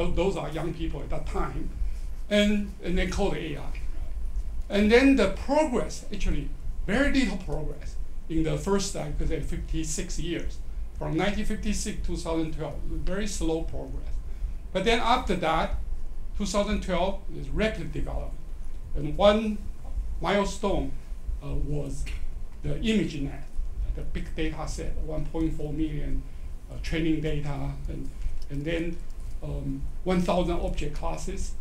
those are young people at that time, and they call it AI. And then the progress, actually, very little progress in the first, I could say, 56 years. From 1956 to 2012, very slow progress. But then after that, 2012 is rapid development. And one milestone was the ImageNet, the big data set, 1.4 million training data, and then 1,000 object classes.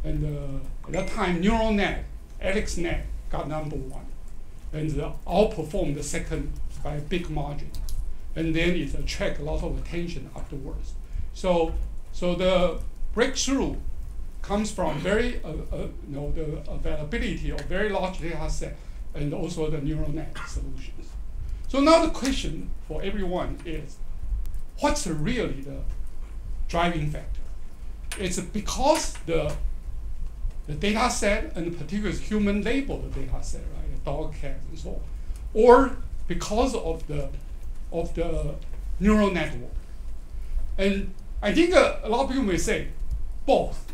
And at that time, neural net, AlexNet got #1, and outperformed the second by a big margin. And then it attracted a lot of attention afterwards. So the breakthrough comes from the availability of very large data set and also the neural net solutions. So now the question for everyone is, what's really the driving factor? It's because the data set, and particularly human labeled data set, right, dog, cat, and so on, or because of the neural network. And I think a lot of people may say both.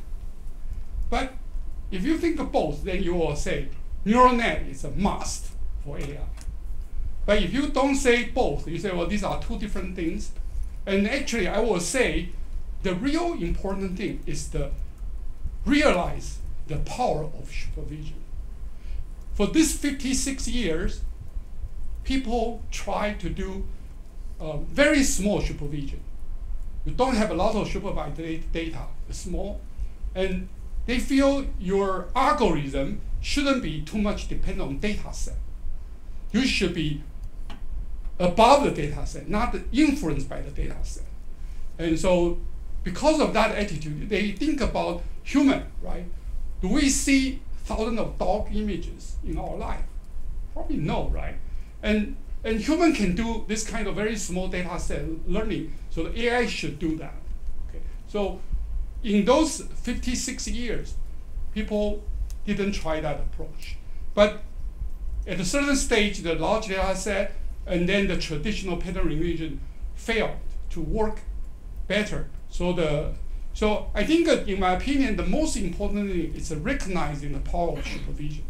But if you think of both, then you will say neural net is a must for AI. But if you don't say both, you say, well, these are two different things. And actually, I will say the real important thing is to realize the power of supervision. For these 56 years, people try to do very small supervision. You don't have a lot of supervised data, it's small, and they feel your algorithm shouldn't be too much dependent on data set. You should be above the data set, not influenced by the data set. And so because of that attitude, they think about human, right? Do we see thousands of dog images in our life? Probably no, right? And human can do this kind of very small data set learning, so the AI should do that. Okay. So in those 56 years, people didn't try that approach. But at a certain stage, the large data set and then the traditional pattern recognition failed to work better. So I think, in my opinion, the most important thing is recognizing the power of supervision.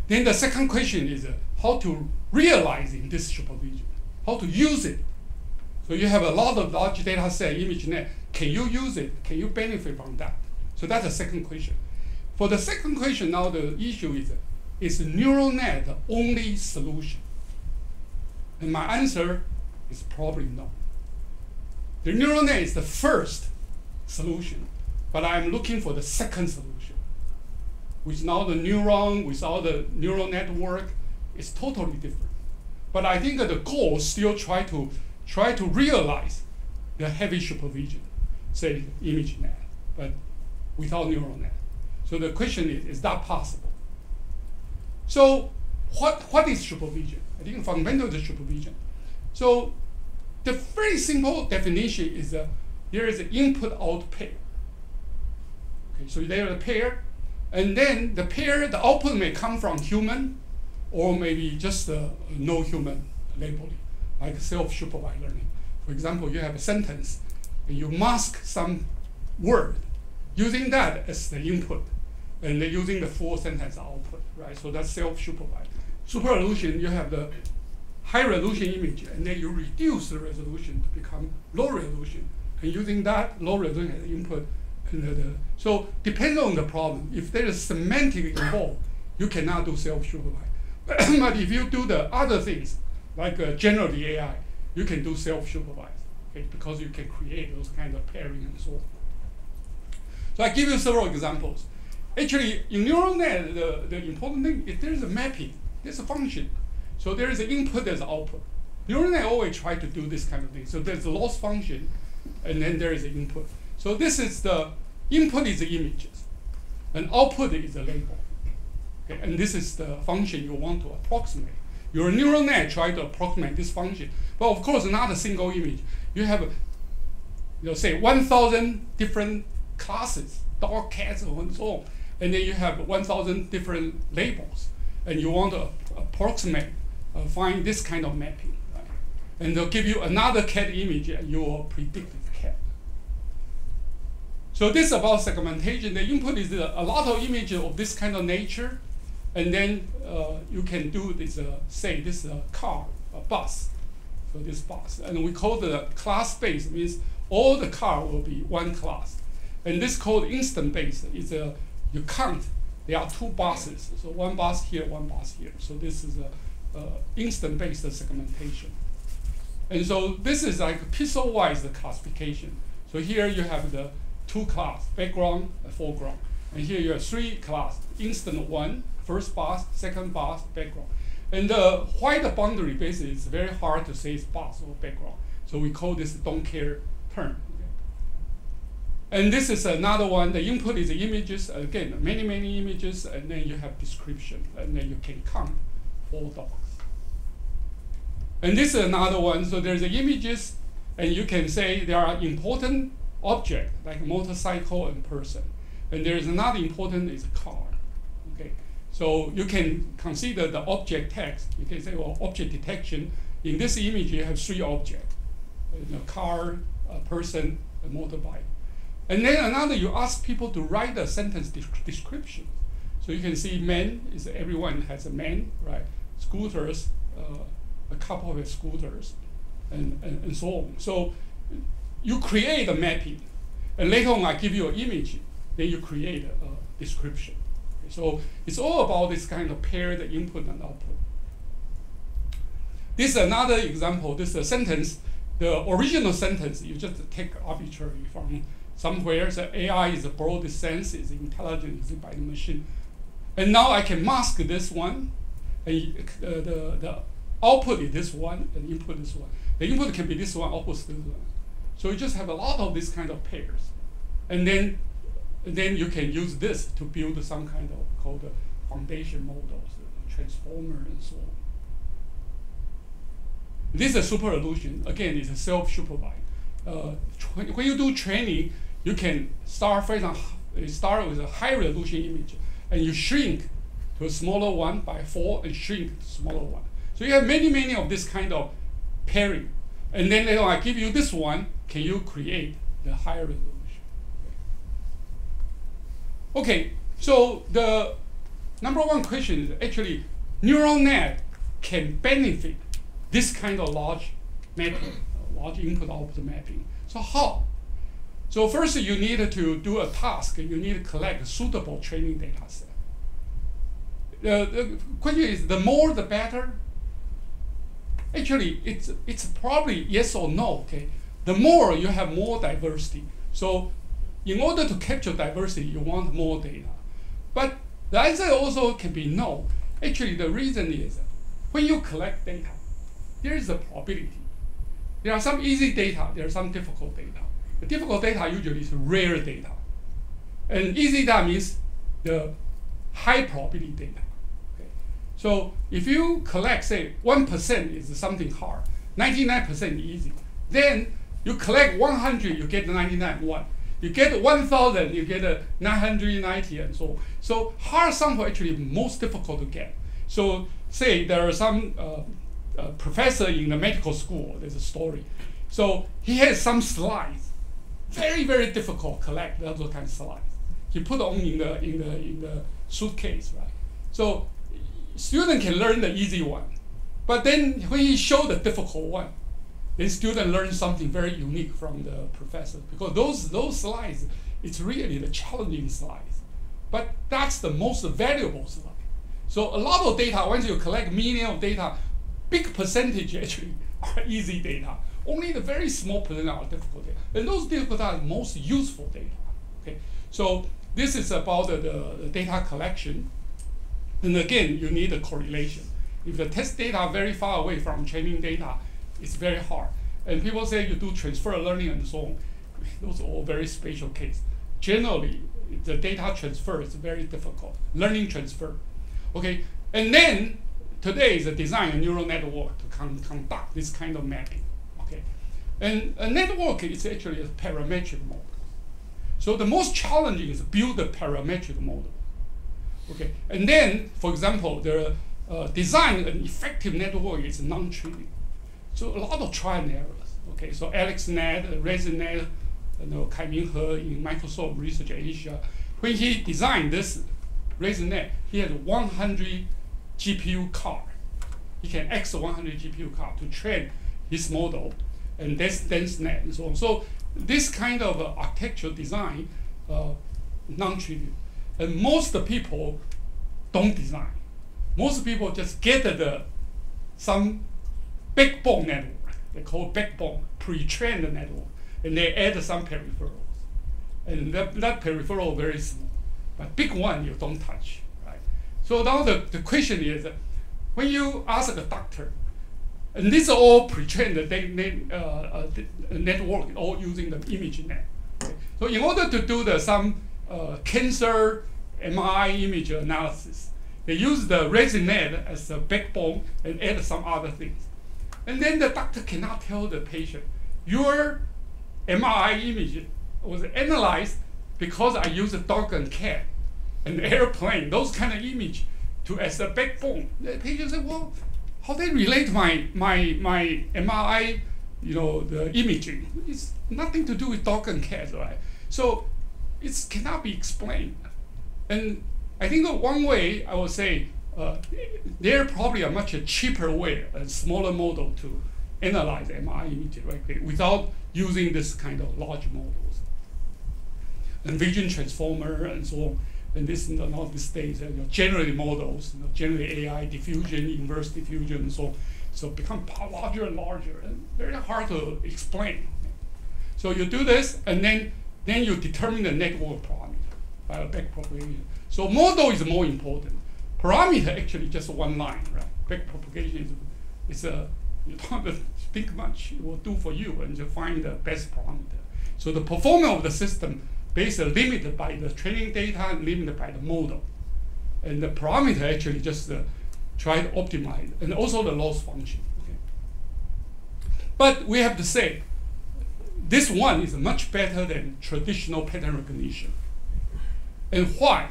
Then the second question is how to realizing this supervision, how to use it. So you have a lot of large data set, ImageNet. Can you use it? Can you benefit from that? So that's the second question. For the second question, now the issue is neural net the only solution? And my answer is probably no. The neural net is the first solution, but I'm looking for the second solution, which now the neuron, without the neural network, is totally different. But I think that the goal is still try to realize the heavy supervision, say ImageNet, but without neural net. So the question is that possible? So what is supervision? I think fundamental is supervision. So the very simple definition is there is an input-out pair. Okay, so there is a pair, and then the output may come from human, or maybe just no human labeling, like self-supervised learning. For example, you have a sentence, and you mask some word, using that as the input, and then using the full sentence output, right? So that's self-supervised. Super resolution, you have the high resolution image, and then you reduce the resolution to become low resolution, and using that low resolution as input. So depending on the problem, if there is semantic involved, you cannot do self-supervised. But if you do the other things, like generally AI, you can do self-supervised, okay, because you can create those kind of pairing and so on. So I give you several examples. Actually, in neural net, the important thing is there is a mapping, there's a function. So there is an input, there's an output. Neural net always try to do this kind of thing. So there's a loss function, and then there is an input. So this is the input is the images, and output is the label. Okay, and this is the function you want to approximate. Your neural net try to approximate this function, but of course not a single image. You have, say 1,000 different classes, dog, cats, and so on, and then you have 1,000 different labels, and you want to approximate, find this kind of mapping, right? And they'll give you another cat image, and you will predict the cat. So this is about segmentation. The input is a lot of images of this kind of nature, and then you can do this, say this is a car, a bus. So this bus, and we call the class based, means all the car will be one class. And this called instant based is you count, there are two buses. So one bus here, one bus here. So this is a instant based segmentation. And so this is like pixel-wise classification. So here you have the two class, background and foreground. And here you have three class, instant one, first bus, second bus, background. And the white boundary basically is very hard to say it's bus or background. So we call this don't care term. Okay? And this is another one. The input is images, again, many, many images, and then you have description, and then you can count 4 dots. And this is another one. So there's the images, and you can say there are important objects, like motorcycle and person. And there is another important is a car. Okay. So you can consider the object text. You can say, well, object detection. In this image, you have 3 objects: a car, a person, a motorbike. And then another, you ask people to write a sentence description. So you can see man is everyone has a man, right? Scooters, a couple of scooters, and so on. So you create a mapping, and later on I give you an image, then you create a description. Okay, so it's all about this kind of paired input and output. This is another example. This is a sentence. The original sentence, you just take arbitrarily from somewhere. So AI is a broad sense, is intelligent, is by the machine. And now I can mask this one, and the output is this one, and input is one. The input can be this one, output is this one. So you just have a lot of this kind of pairs. And then you can use this to build some kind of called foundation models, transformer, and so on. This is a super illusion. Again, it's a self-supervised. When you do training, you can start with a high resolution image, and you shrink to a smaller one by 4 and shrink to smaller one. So you have many, many of this kind of pairing. And then later I give you this one, can you create the higher resolution? Okay, so the number one question is actually neural net can benefit this kind of large mapping, large input-output mapping. So how? So first you need to do a task. You need to collect a suitable training data set. The question is, the more the better? Actually, it's probably yes or no. Okay, the more you have more diversity. So in order to capture diversity, you want more data. But the answer also can be no. Actually, the reason is when you collect data, there is a probability. There are some easy data, there are some difficult data. The difficult data usually is rare data. And easy data means the high probability data. Okay. So if you collect, say, 1% is something hard, 99% easy. Then you collect 100, you get 99.1. You get 1,000, you get 990, and so on. So hard sample actually most difficult to get. So say there are some professor in the medical school, there's a story. So he has some slides, very, very difficult to collect those kind of slides. He put on in the suitcase, right? So student can learn the easy one. But then when he showed the difficult one, then student learn something very unique from the professor, because those slides, it's really the challenging slides. But that's the most valuable slide. So a lot of data, once you collect millions of data, big percentage actually are easy data. Only the very small percent are difficult data. And those difficult data are the most useful data. Okay? So this is about the data collection. And again, you need a correlation. If the test data are very far away from training data, it's very hard. And people say you do transfer learning and so on. Those are all very special cases. Generally, the data transfer is very difficult. Learning transfer. Okay, and then today is a design a neural network to conduct this kind of mapping. Okay, and a network is actually a parametric model. So the most challenging is build a parametric model. Okay, and then, for example, the design an effective network is non-trivial. So a lot of trial and errors. Okay, so AlexNet, ResNet, Kai Ming He in Microsoft Research Asia, when he designed this ResNet, he had 100 GPU card. He can access 100 GPU card to train his model, and that's DenseNet and so on. So this kind of architectural design, non-trivial. And most people don't design. Most people just get some backbone network. They call backbone pre-trained network, and they add some peripherals. And that peripheral very small, but big one you don't touch, right? So now the question is, when you ask a doctor, and these are all pre-trained network, all using the ImageNet. Okay? So in order to do some cancer MRI image analysis, they use the ResNet as a backbone and add some other things. And then the doctor cannot tell the patient, your MRI image was analyzed because I use a dog and cat, an airplane, those kind of image as a backbone. The patient said, well, how they relate my MRI, the imaging? It's nothing to do with dog and cat, right? So it cannot be explained. And I think one way I would say, there probably a much cheaper way, a smaller model to analyze MRI image directly without using this kind of large models. And vision transformer and so on. And this and all these days, generative models, generative AI, diffusion, inverse diffusion, and so on. So become larger and larger, and very hard to explain. So you do this, and then you determine the network parameter by a backpropagation. So model is more important. Parameter actually just one line, right? Backpropagation is you don't have to think much. It will do for you, and you find the best parameter. So the performance of the system basically limited by the training data and limited by the model. And the parameter actually just try to optimize, and also the loss function. Okay? But we have to say, this one is much better than traditional pattern recognition. And why?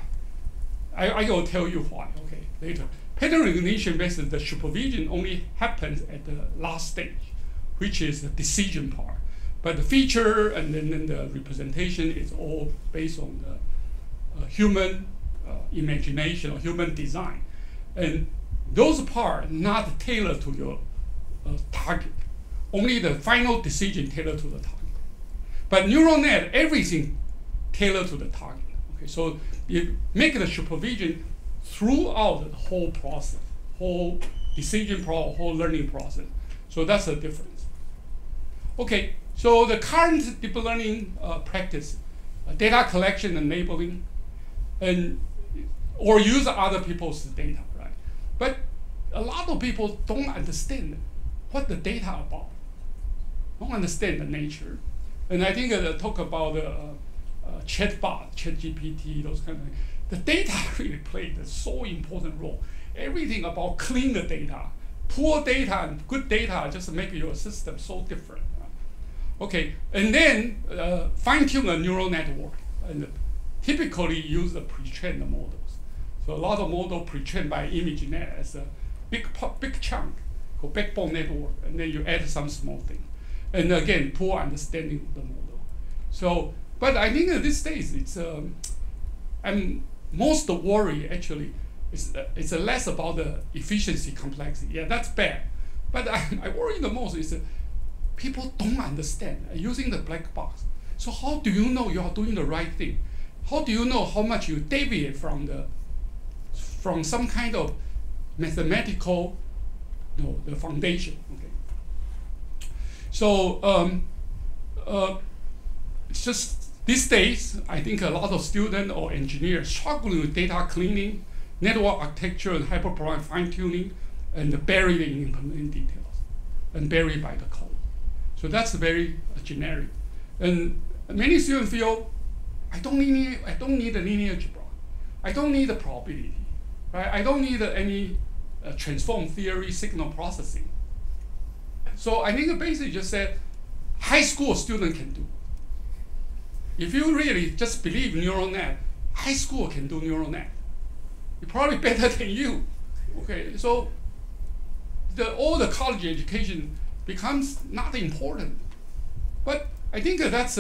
I will tell you why, okay, later. Pattern recognition based the supervision only happens at the last stage, which is the decision part. But the feature and then the representation is all based on the human imagination or human design. And those parts not tailored to your target. Only the final decision tailored to the target. But neural net, everything tailored to the target. Okay, so you make the supervision throughout the whole process, whole decision process, whole learning process. So that's the difference. Okay. So the current deep learning practice, data collection and labeling, or use other people's data, right? But a lot of people don't understand what the data about, don't understand the nature. And I think talk about chatbot, ChatGPT, those kind of things. The data really played a so important role. Everything about clean the data, poor data and good data just make your system so different. Okay, and then fine-tune a neural network, and typically use the pre-trained models. So a lot of models pre-trained by ImageNet as a big chunk called backbone network, and then you add some small thing. And again, poor understanding of the model. So, but I think at this stage, it's most worry actually it's less about the efficiency complexity. Yeah, that's bad. But I worry the most is people don't understand using the black box. So how do you know you are doing the right thing? How do you know how much you deviate from some kind of mathematical, the foundation? Okay. So it's just these days, I think a lot of students or engineers struggling with data cleaning, network architecture, and hyperparameter fine-tuning, and buried in implementing details, and buried by the code. So that's very generic. And many students feel, I don't need a linear algebra. I don't need a probability, right? I don't need any transform theory signal processing. So I think basically just said, high school student can do. If you really just believe neural net, high school can do neural net. It's probably better than you. Okay, so all the college education becomes not important. But I think that's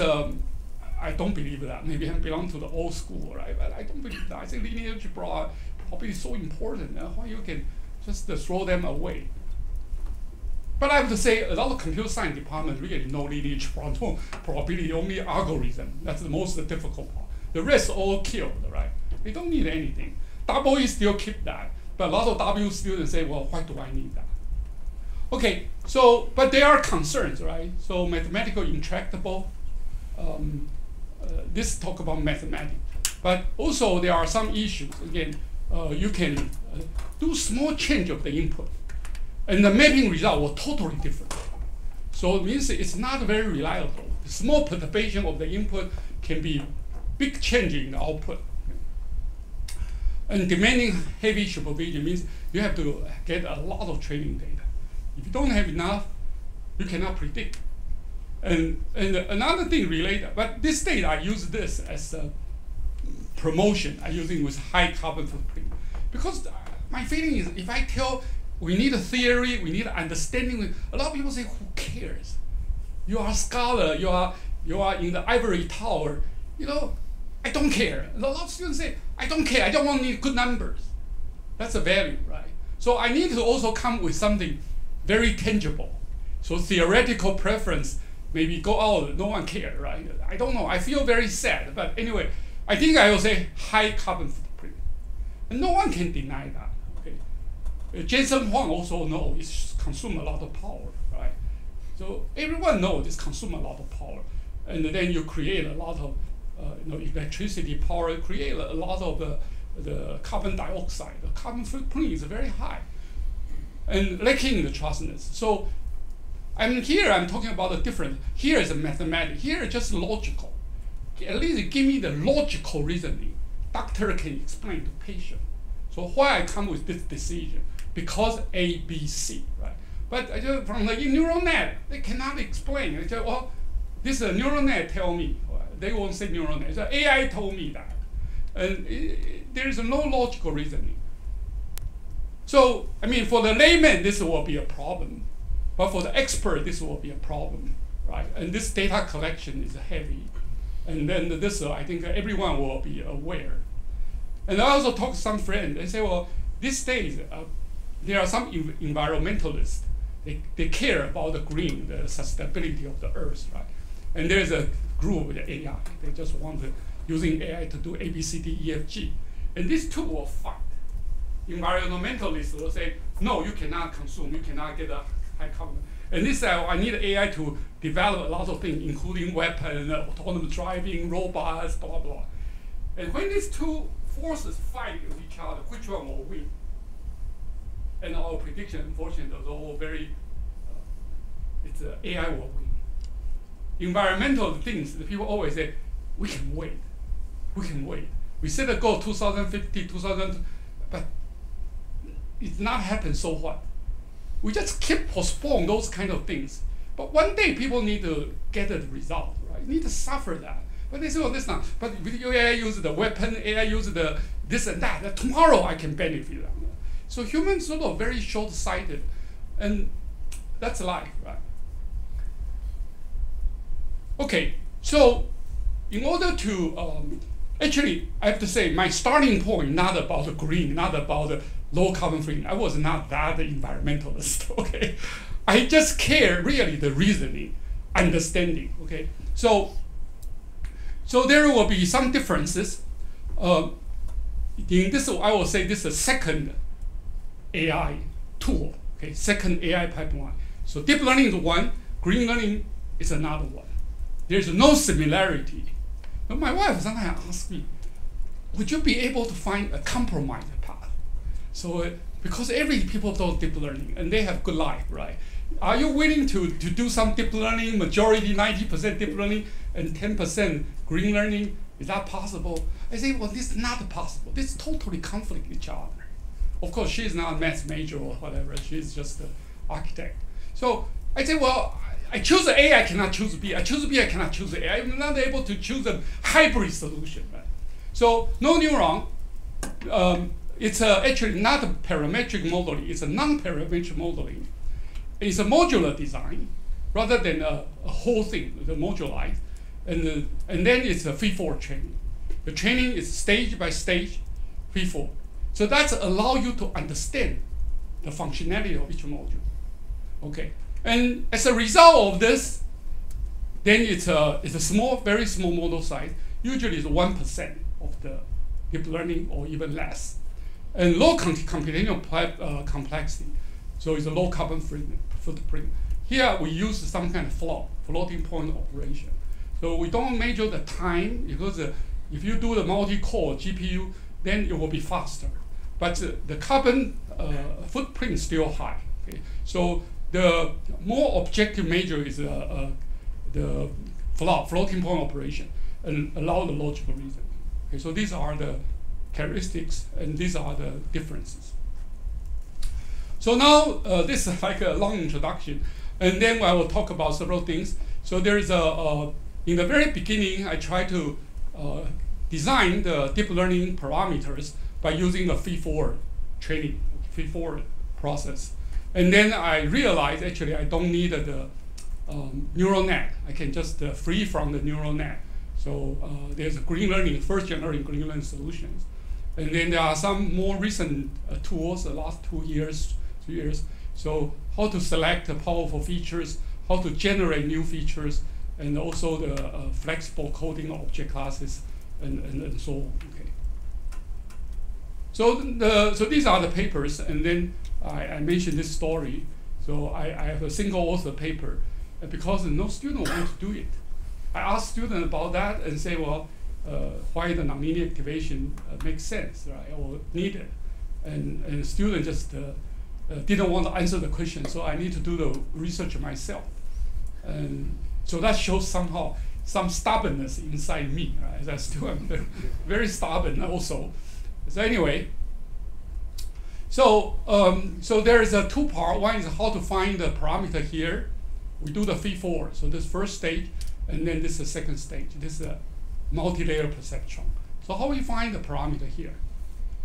I don't believe that. Maybe I belong to the old school, right? But I don't believe that. I think linear algebra are probably so important. Why you can just throw them away? But I would say a lot of computer science departments really know linear algebra, no probability, only algorithm. That's the most difficult part. The rest all killed, right? They don't need anything. Double E still keep that, but a lot of W students say, well, why do I need that? Okay, so, but there are concerns, right? So mathematical intractable, this talk about mathematics. But also there are some issues. Again, you can do small change of the input, and the mapping result was totally different. So it means it's not very reliable. The small perturbation of the input can be big change in the output. And demanding heavy supervision means you have to get a lot of training data. If you don't have enough, you cannot predict. And another thing related, but this data, I use this as a promotion. I use it with high carbon footprint. Because my feeling is if I tell we need a theory, we need understanding, a lot of people say, who cares? You are a scholar, you are in the ivory tower, I don't care. A lot of students say, I don't care, I don't want to need good numbers. That's a value, right? So I need to also come with something very tangible. So theoretical preference, maybe go out, no one cares, right? I don't know, I feel very sad, but anyway, I think I will say high carbon footprint. And no one can deny that, okay? Jensen Huang also knows it consumes a lot of power, right? So everyone knows this consumes a lot of power. And then you create a lot of electricity power, create a lot of the carbon dioxide. The carbon footprint is very high and lacking the trustness. So I'm talking about the difference. Here is a mathematics. Here is just logical. At least give me the logical reasoning. Doctor can explain to patient. So why I come with this decision? Because A, B, C, right? But from the neural net, they cannot explain. They say, well, this neural net tell me. They won't say neural net. So AI told me that. And there is no logical reasoning. So, I mean, for the layman, this will be a problem. But for the expert, this will be a problem, right? And this data collection is heavy. And then this, I think everyone will be aware. And I also talk to some friends. They say, well, these days, there are some environmentalists. They care about the green, the sustainability of the earth, right? And there's a group with AI. They just want to using AI to do A, B, C, D, E, F, G. And these two will fight. Environmentalists will say, no, you cannot consume, you cannot get a high carbon. And this, I need AI to develop a lot of things, including weapons, autonomous driving, robots, blah, blah. And when these two forces fight with each other, which one will win? And our prediction, unfortunately, is all very, it's AI will win. Environmental things, the people always say, we can wait. We can wait. We set a goal 2050, 2000, but it's not happened, so what? We just keep postponing those kind of things. But one day people need to get the result, right? Need to suffer that. But they say, well, this not. But with AI use the weapon, AI use the this and that tomorrow I can benefit. So humans sort of very short-sighted, and that's life, right? Okay, so in order to, actually, I have to say my starting point, not about the green, not about the low carbon free. I was not that environmentalist, okay? I just care really the reasoning, understanding, okay? So there will be some differences. In this, I will say this is a second AI tool, okay? Second AI pipeline. So deep learning is one, green learning is another one. There's no similarity. But my wife sometimes asks me, would you be able to find a compromise path? So because every people do deep learning and they have good life, right? Are you willing to do some deep learning, majority 90% deep learning and 10% green learning? Is that possible? I say, well, this is not possible. This totally conflict with each other. Of course, she's not a math major or whatever. She's just an architect. So I say, well, I choose A, I cannot choose B. I choose B, I cannot choose A. I'm not able to choose a hybrid solution, right? So no neuron. It's actually not a parametric modeling. It's a non-parametric modeling. It's a modular design rather than a whole thing, the modularized. and then it's a feed-forward training. The training is stage by stage, feed-forward. So that's allow you to understand the functionality of each module. Okay, and as a result of this, then it's a small, very small model size. Usually it's 1% of the deep learning or even less. And low computational complexity, so it's a low carbon footprint. Here we use some kind of floating point operation. So we don't measure the time, because if you do the multi-core GPU, then it will be faster. But the carbon footprint is still high. Okay? So the more objective measure is the floating point operation and allow the logical reasoning. Okay? So these are the characteristics, and these are the differences. So now this is like a long introduction, and then I will talk about several things. So there is in the very beginning, I try to design the deep learning parameters by using a feed-forward training, feed-forward process. And then I realized actually I don't need the neural net. I can just free from the neural net. So there's a green learning, first generation green learning solutions. And then there are some more recent tools, the last 2 years, 3 years. So how to select powerful features, how to generate new features, and also the flexible coding object classes, and so on. Okay. So these are the papers, and then I mentioned this story. So I have a single author paper, because no student wants to do it. I asked students about that and say, well, why the nonlinear activation makes sense, right, or needed, and the student just didn't want to answer the question, so I need to do the research myself. And so that shows somehow some stubbornness inside me, right? As a student, very stubborn also. So anyway, so there is a two-part. One is how to find the parameter here. We do the feed-forward. So this first stage, and then this is the second stage. This is a multi-layer perceptron. So how we find the parameter here?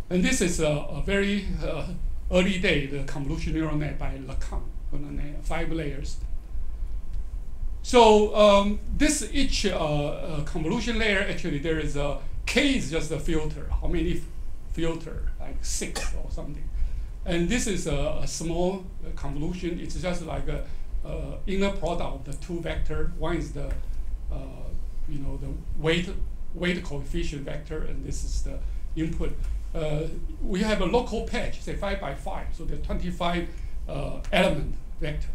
And this is a very early day, the convolutional neural net by Lacan, 5 layers. So this each convolution layer, actually there is a K is just a filter. How many filter? Like 6 or something. And this is a small convolution. It's just like a inner product of the two vector. One is the the weight coefficient vector, and this is the input. We have a local patch, say 5 by 5. So there are 25 element vector.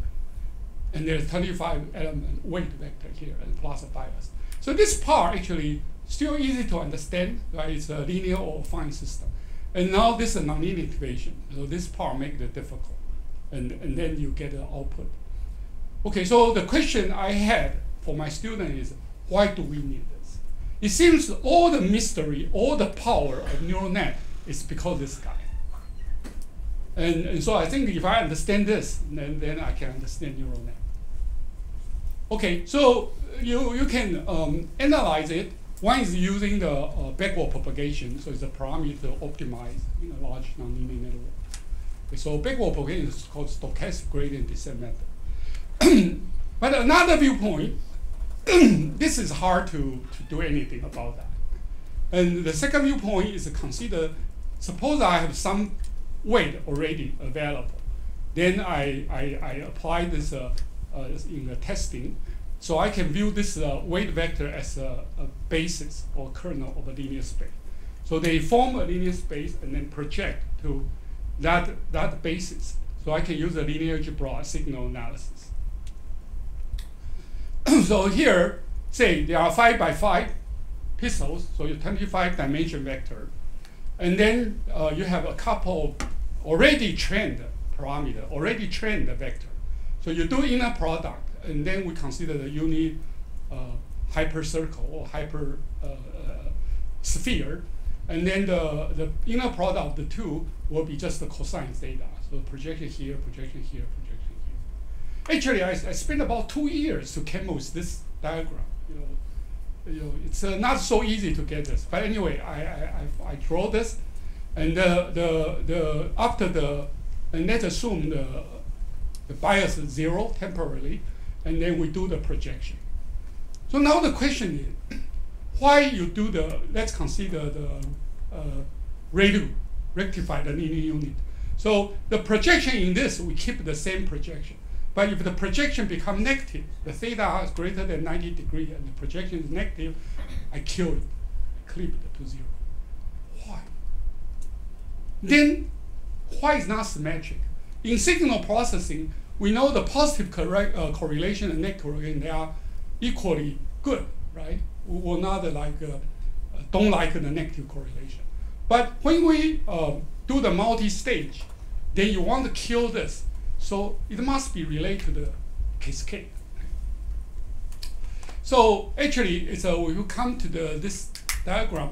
And there's 25 element weight vector here, and plus a bias. So this part actually still easy to understand, right? It's a linear or affine system. And now this is a nonlinear integration. So this part makes it difficult. And then you get the output. Okay, so the question I had for my student is, why do we need this? It seems all the mystery, all the power of neural net is because of this guy. And so I think if I understand this, then I can understand neural net. Okay, so you can analyze it. One is using the backward propagation, so it's a parameter optimized in a large nonlinear network. Okay, so backward propagation is called stochastic gradient descent method. But another viewpoint, this is hard to do anything about that. And the second viewpoint is to consider, suppose I have some weight already available. Then I apply this in the testing. So I can view this weight vector as a basis or kernel of a linear space. So they form a linear space and then project to that basis. So I can use a linear algebra signal analysis. So here, say there are 5 by 5 pixels, so you 25 dimension vector. And then you have a couple already trained parameter, already trained vector. So you do inner product, and then we consider the unit hypercircle or hyper sphere. And then the inner product of the two will be just the cosine theta. So projection here, projection here, projection here. Actually, I spent about 2 years to come up with this diagram. It's not so easy to get this. But anyway, I draw this, and and let's assume the bias is 0 temporarily, and then we do the projection. So now the question is, why you do let's consider the ReLU, rectify the linear unit. So the projection in this, we keep the same projection. But if the projection becomes negative, the theta is greater than 90 degrees and the projection is negative, I kill it, clip it to 0. Why? Then, why is not symmetric? In signal processing, we know the positive correlation and negative correlation, they are equally good, right? We will not don't like the negative correlation. But when we do the multi-stage, then you want to kill this. So it must be related to the cascade. So actually, we will come to this diagram.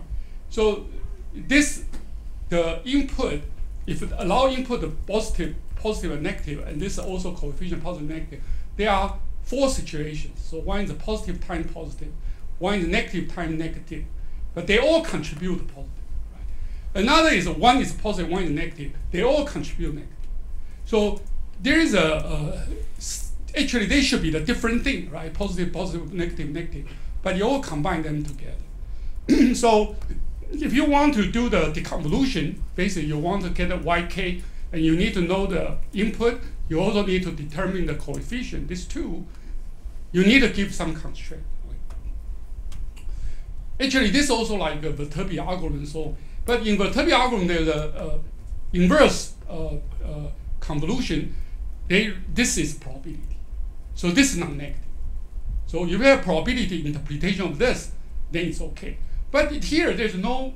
So the input, if it allow input the positive and negative, and this is also coefficient positive and negative, there are 4 situations. So one is a positive times positive, one is negative times negative, but they all contribute to positive. Right? Another is one is positive, one is negative. They all contribute negative. So there is actually they should be the different thing, right? Positive, positive, negative, negative, but you all combine them together. So if you want to do the deconvolution, basically you want to get a YK, and you need to know the input. You also need to determine the coefficient. These two, you need to give some constraint. Actually, this is also like a Viterbi algorithm. So, but in Viterbi algorithm, there's a inverse convolution. This is probability. So this is non-negative. So if you have probability interpretation of this, then it's okay. But here, there's no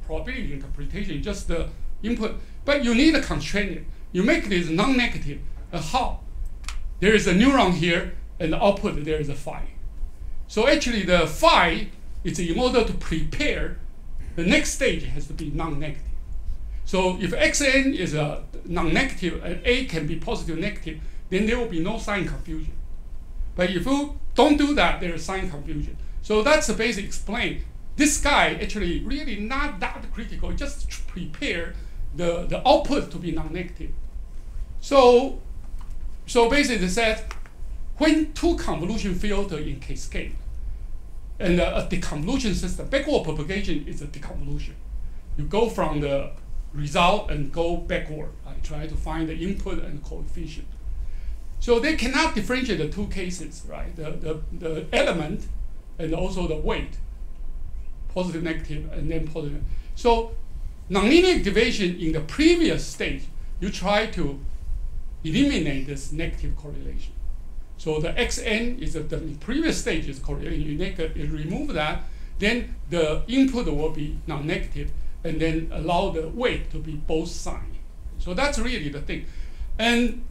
probability interpretation, just the input. But you need to constrain it. You make this non-negative. How? There is a neuron here, and the output, there is a phi. So actually, the phi is in order to prepare, the next stage has to be non-negative. So if xn is a non-negative, and a can be positive, negative, then there will be no sign confusion. But if you don't do that, there is sign confusion. So that's the basic explain. This guy actually really not that critical, just to prepare the output to be non-negative. So basically it says, when 2 convolution filter in cascade, and a deconvolution system, backward propagation is a deconvolution. You go from the result and go backward. I try to find the input and coefficient. So they cannot differentiate the 2 cases, right? The element and also the weight, positive, negative, and then positive. So nonlinear activation in the previous stage, you try to eliminate this negative correlation. So the xn is the previous stage is correlation. You remove that, then the input will be non-negative, and then allow the weight to be both sign. So that's really the thing. And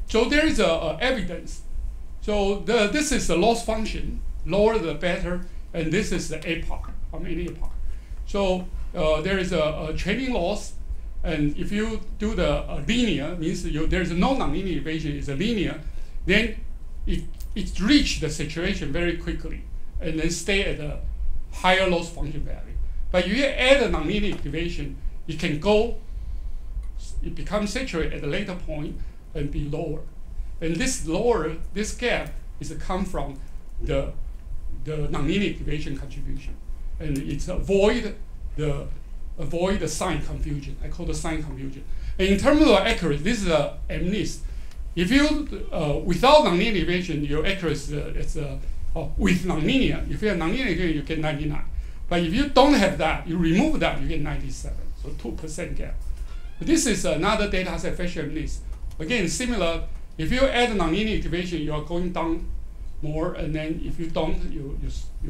so there is evidence. So this is the loss function, lower the better, and this is the epoch, from any epoch. So there is a training loss, and if you do the linear, means there is no nonlinear equation, it's a linear, then it reaches the saturation very quickly, and then stay at a higher loss function value. But if you add a nonlinear activation, it can go, it becomes saturated at a later point and be lower. And this gap is come from the nonlinear activation contribution, and it's avoid the sign confusion. I call the sign confusion. And in terms of accuracy, this is a MNIST. If you without nonlinear activation, your accuracy is with nonlinear. If you have nonlinear activation, you get 99. But if you don't have that, you remove that, you get 97. So 2% gap. This is another data set, Fisher MNIST. Again, similar. If you add nonlinear activation, you are going down more, and then if you don't, you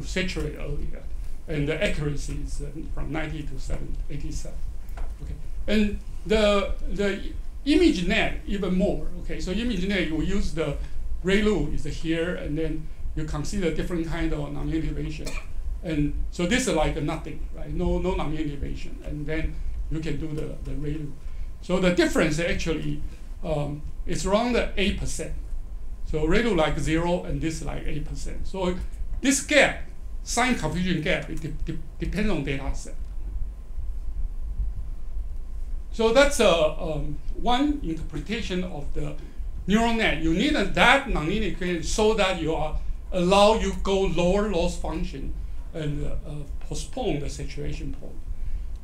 saturate earlier. And the accuracy is from 90 to 87. Okay, and the ImageNet even more. Okay, so ImageNet you use the ReLU is here, and then you consider different kind of nonlinear activation, and so this is like nothing, right? No nonlinear activation, and then you can do the ReLU. So the difference actually is around 8%. So ReLU like 0, and this like 8%. So this gap, sign confusion gap, it depends on data set. So that's one interpretation of the neural net. You need that nonlinear equation so that you are allow you go lower loss function and postpone the saturation point.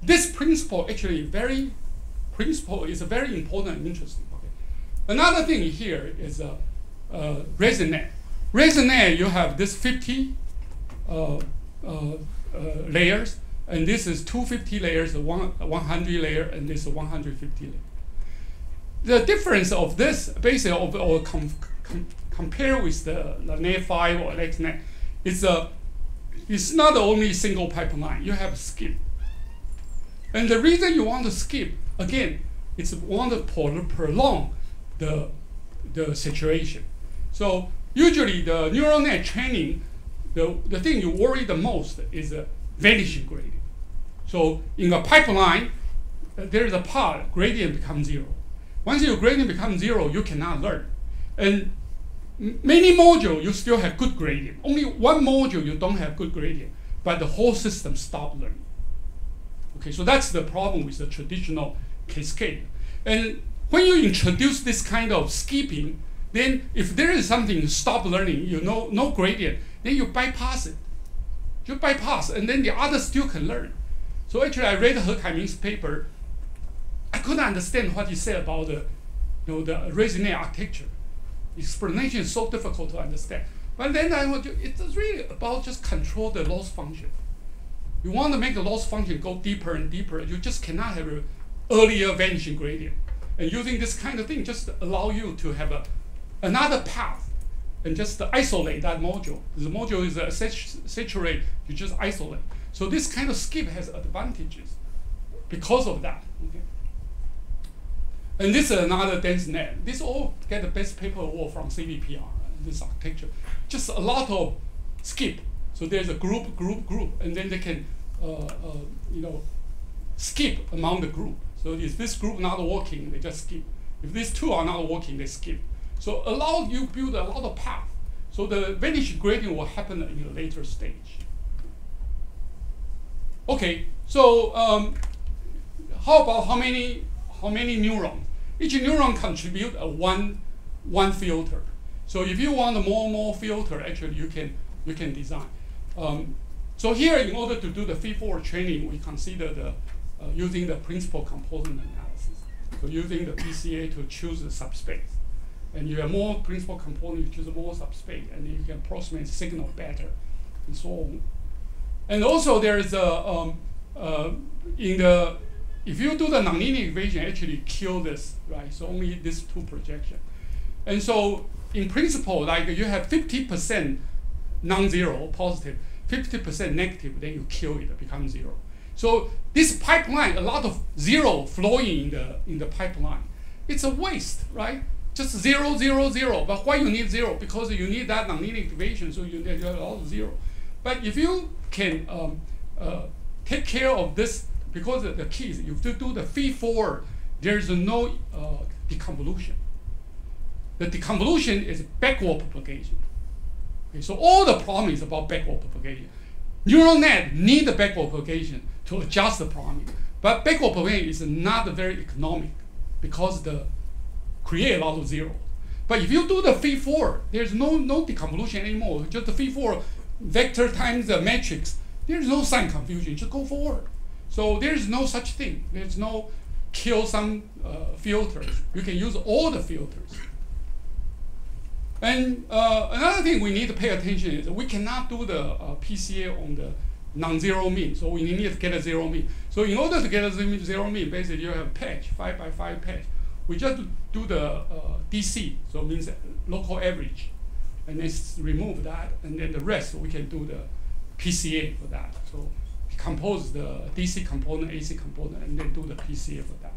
This principle actually is very important and interesting. Okay. Another thing here is resonate. Resonate, you have this 50 layers, and this is 250 layers, 100 layer, and this is 150 layer. The difference of this, basically, compare with the net 5 or LXNet, it's not only single pipeline. You have skip. And the reason you want to skip, again, it's want to prolong the saturation. So usually the neural net training, the thing you worry the most is the vanishing gradient. So in a pipeline, there is a part, gradient becomes 0. Once your gradient becomes 0, you cannot learn. And many modules, you still have good gradient. Only one module, you don't have good gradient, but the whole system stops learning. Okay, so that's the problem with the traditional cascade. And when you introduce this kind of skipping, then if there is something you stop learning, no gradient, then you bypass it. You bypass, and then the others still can learn. So actually, I read He Kai-ming's paper. I couldn't understand what he said about the resonate architecture. Explanation is so difficult to understand. But then it's really about just control the loss function. You want to make the loss function go deeper and deeper. You just cannot have an earlier vanishing gradient. And using this kind of thing just allow you to have another path and just isolate that module. The module is saturated, you just isolate. So this kind of skip has advantages because of that. Okay? And this is another dense net. This all get the best paper award from CVPR, this architecture. Just a lot of skip. So there's a group, and then they can skip among the group. So if this group not working, they just skip. If these two are not working, they skip. So allow you build a lot of path. So the vanishing gradient will happen in a later stage. Okay, so how about how many neurons? Each neuron contribute one filter. So if you want more filter, actually you can design. So here, in order to do the feed-forward training, we consider using the principal component analysis. So using the PCA to choose the subspace. And you have more principal component, you choose more subspace, and then you can approximate signal better, and so on. And also there is if you do the nonlinear equation, actually kill this, right? So only these two projections. And so in principle, like you have 50% non-zero, positive, 50% negative, then you kill it, it becomes 0. So this pipeline, a lot of zero flowing in the pipeline, it's a waste, right? Just 0, 0, 0. But why you need 0? Because you need that nonlinear equation, so you need a lot of 0. But if you can take care of this, because the key is if you do the feed-forward, there is no deconvolution. The deconvolution is backward propagation. Okay, so all the problem is about backward propagation. Neural net need the backward propagation to adjust the parameter. But backward propagation is not very economic because create a lot of zeros. But if you do the feed-forward, there's no deconvolution anymore. Just the feed-forward vector times the matrix. There's no sign confusion. Just go forward. So there's no such thing. There's no kill some filters. You can use all the filters. And another thing we need to pay attention is we cannot do the PCA on the non-zero mean. So we need to get a zero mean. So in order to get a zero mean, basically you have patch, 5 by 5 patch. We just do the DC, so it means local average. And then remove that, and then the rest we can do the PCA for that. So compose the DC component, AC component, and then do the PCA for that.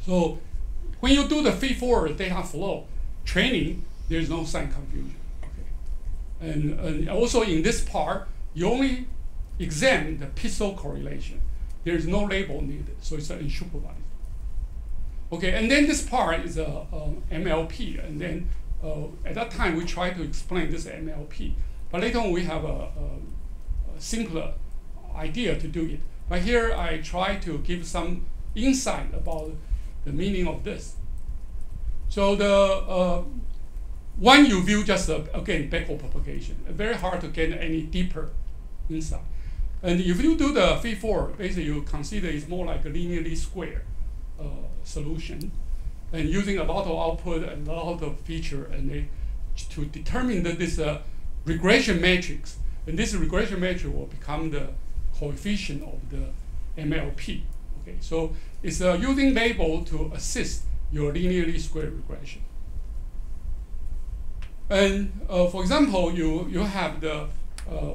So when you do the feed-forward data flow training, there's no sign confusion. Okay. And also in this part, you only examine the pixel correlation. There's no label needed, so it's unsupervised. Okay, and then this part is MLP, and then at that time we try to explain this MLP, but later on we have a simpler idea to do it. But here I try to give some insight about the meaning of this. So one you view just, again, backward propagation. Very hard to get any deeper insight. And if you do the feed-forward, basically you consider it's more like a linearly square solution, and using a lot of output and a lot of feature, and to determine that this regression matrix, and this regression matrix will become the coefficient of the MLP. Okay, so it's using label to assist your linearly square regression. And for example, you have the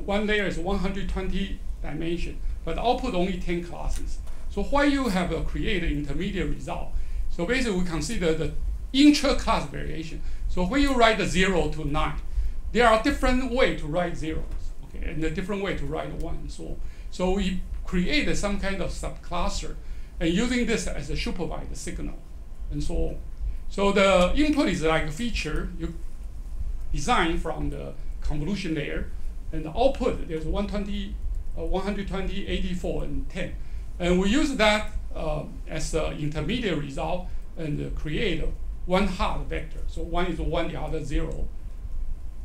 one layer is 120 dimension, but output only 10 classes. So why you have created intermediate result? So basically we consider the intra-class variation. So when you write the 0 to 9, there are different ways to write zeros, okay, and a different way to write 1 and so on. So we created some kind of subcluster and using this as a supervised signal and so on. So the input is like a feature you design from the convolution layer, and the output there's 120, 84, and 10. And we use that as an intermediate result and create one hard vector. So one is 1, the other 0.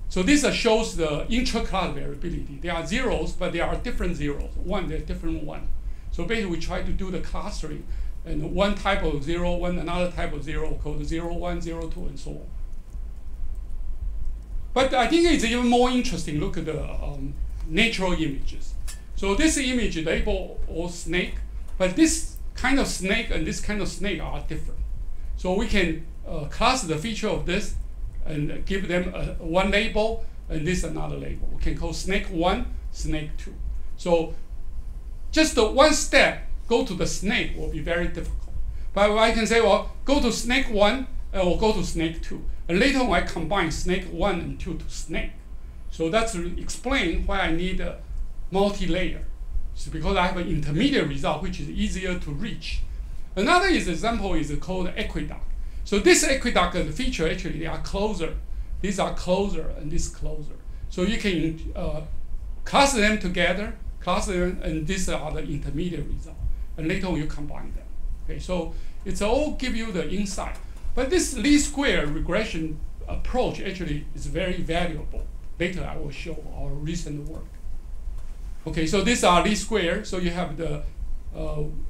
So this shows the intra-class variability. There are zeros, but there are different zeros. One, there's different one. So basically, we try to do the clustering, and one type of 0, one another type of 0 called 0, 1, 0, 2, and so on. But I think it's even more interesting. Look at the natural images. So this image label all snake, but this kind of snake and this kind of snake are different. So we can class the feature of this and give them one label and this another label. We can call snake 1, snake 2. So just the one step, go to the snake will be very difficult. But I can say, well, go to snake 1 or go to snake 2. And later on, I combine snake 1 and 2 to snake. So that's explain why I need a multi-layer. So because I have an intermediate result, which is easier to reach. Another example is called aqueduct. So this aqueduct feature, actually, they are closer. These are closer and this closer. So you can cluster them together, and these are the intermediate result. And later on, you combine them. Okay, so it's all give you the insight. But this least square regression approach actually is very valuable. Later, I will show our recent work. Okay, so these are least square. So you have the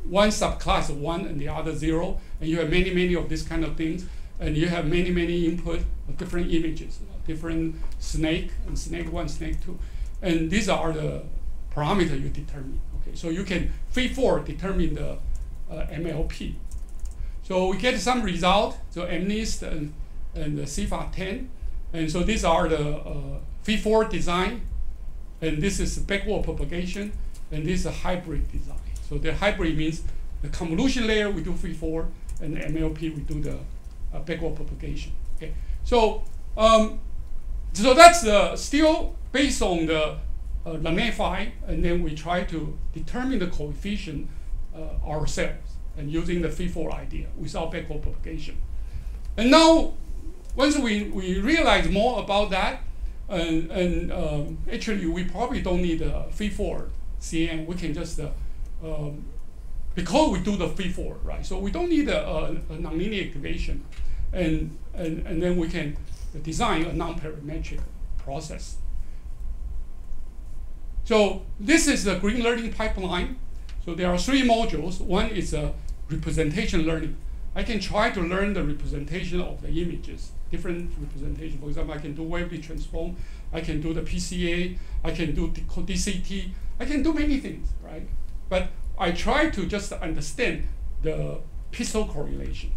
one subclass 1 and the other 0, and you have many, many of these kind of things, and you have many, many input of different images, different snake and snake 1, snake 2, and these are the parameters you determine. Okay, so you can feed-forward determine the MLP. So we get some result, so MNIST and the CFA 10, and so these are the feed-forward design, and this is backward propagation, and this is a hybrid design. So the hybrid means the convolution layer we do feed-forward, and the MLP we do the backward propagation. Okay, so so that's still based on the NetFi, and then we try to determine the coefficient ourselves, and using the feed-forward idea without backward propagation. And now, once we realize more about that, and actually we probably don't need a feed-forward CN. We can just because we do the feed-forward, right? So we don't need a nonlinear activation, and then we can design a non-parametric process. So this is the green learning pipeline. So there are 3 modules. One is a representation learning. I can try to learn the representation of the images, different representation. For example, I can do Waverly transform. I can do the PCA. I can do DCT. I can do many things, right? But I try to just understand the pixel correlation.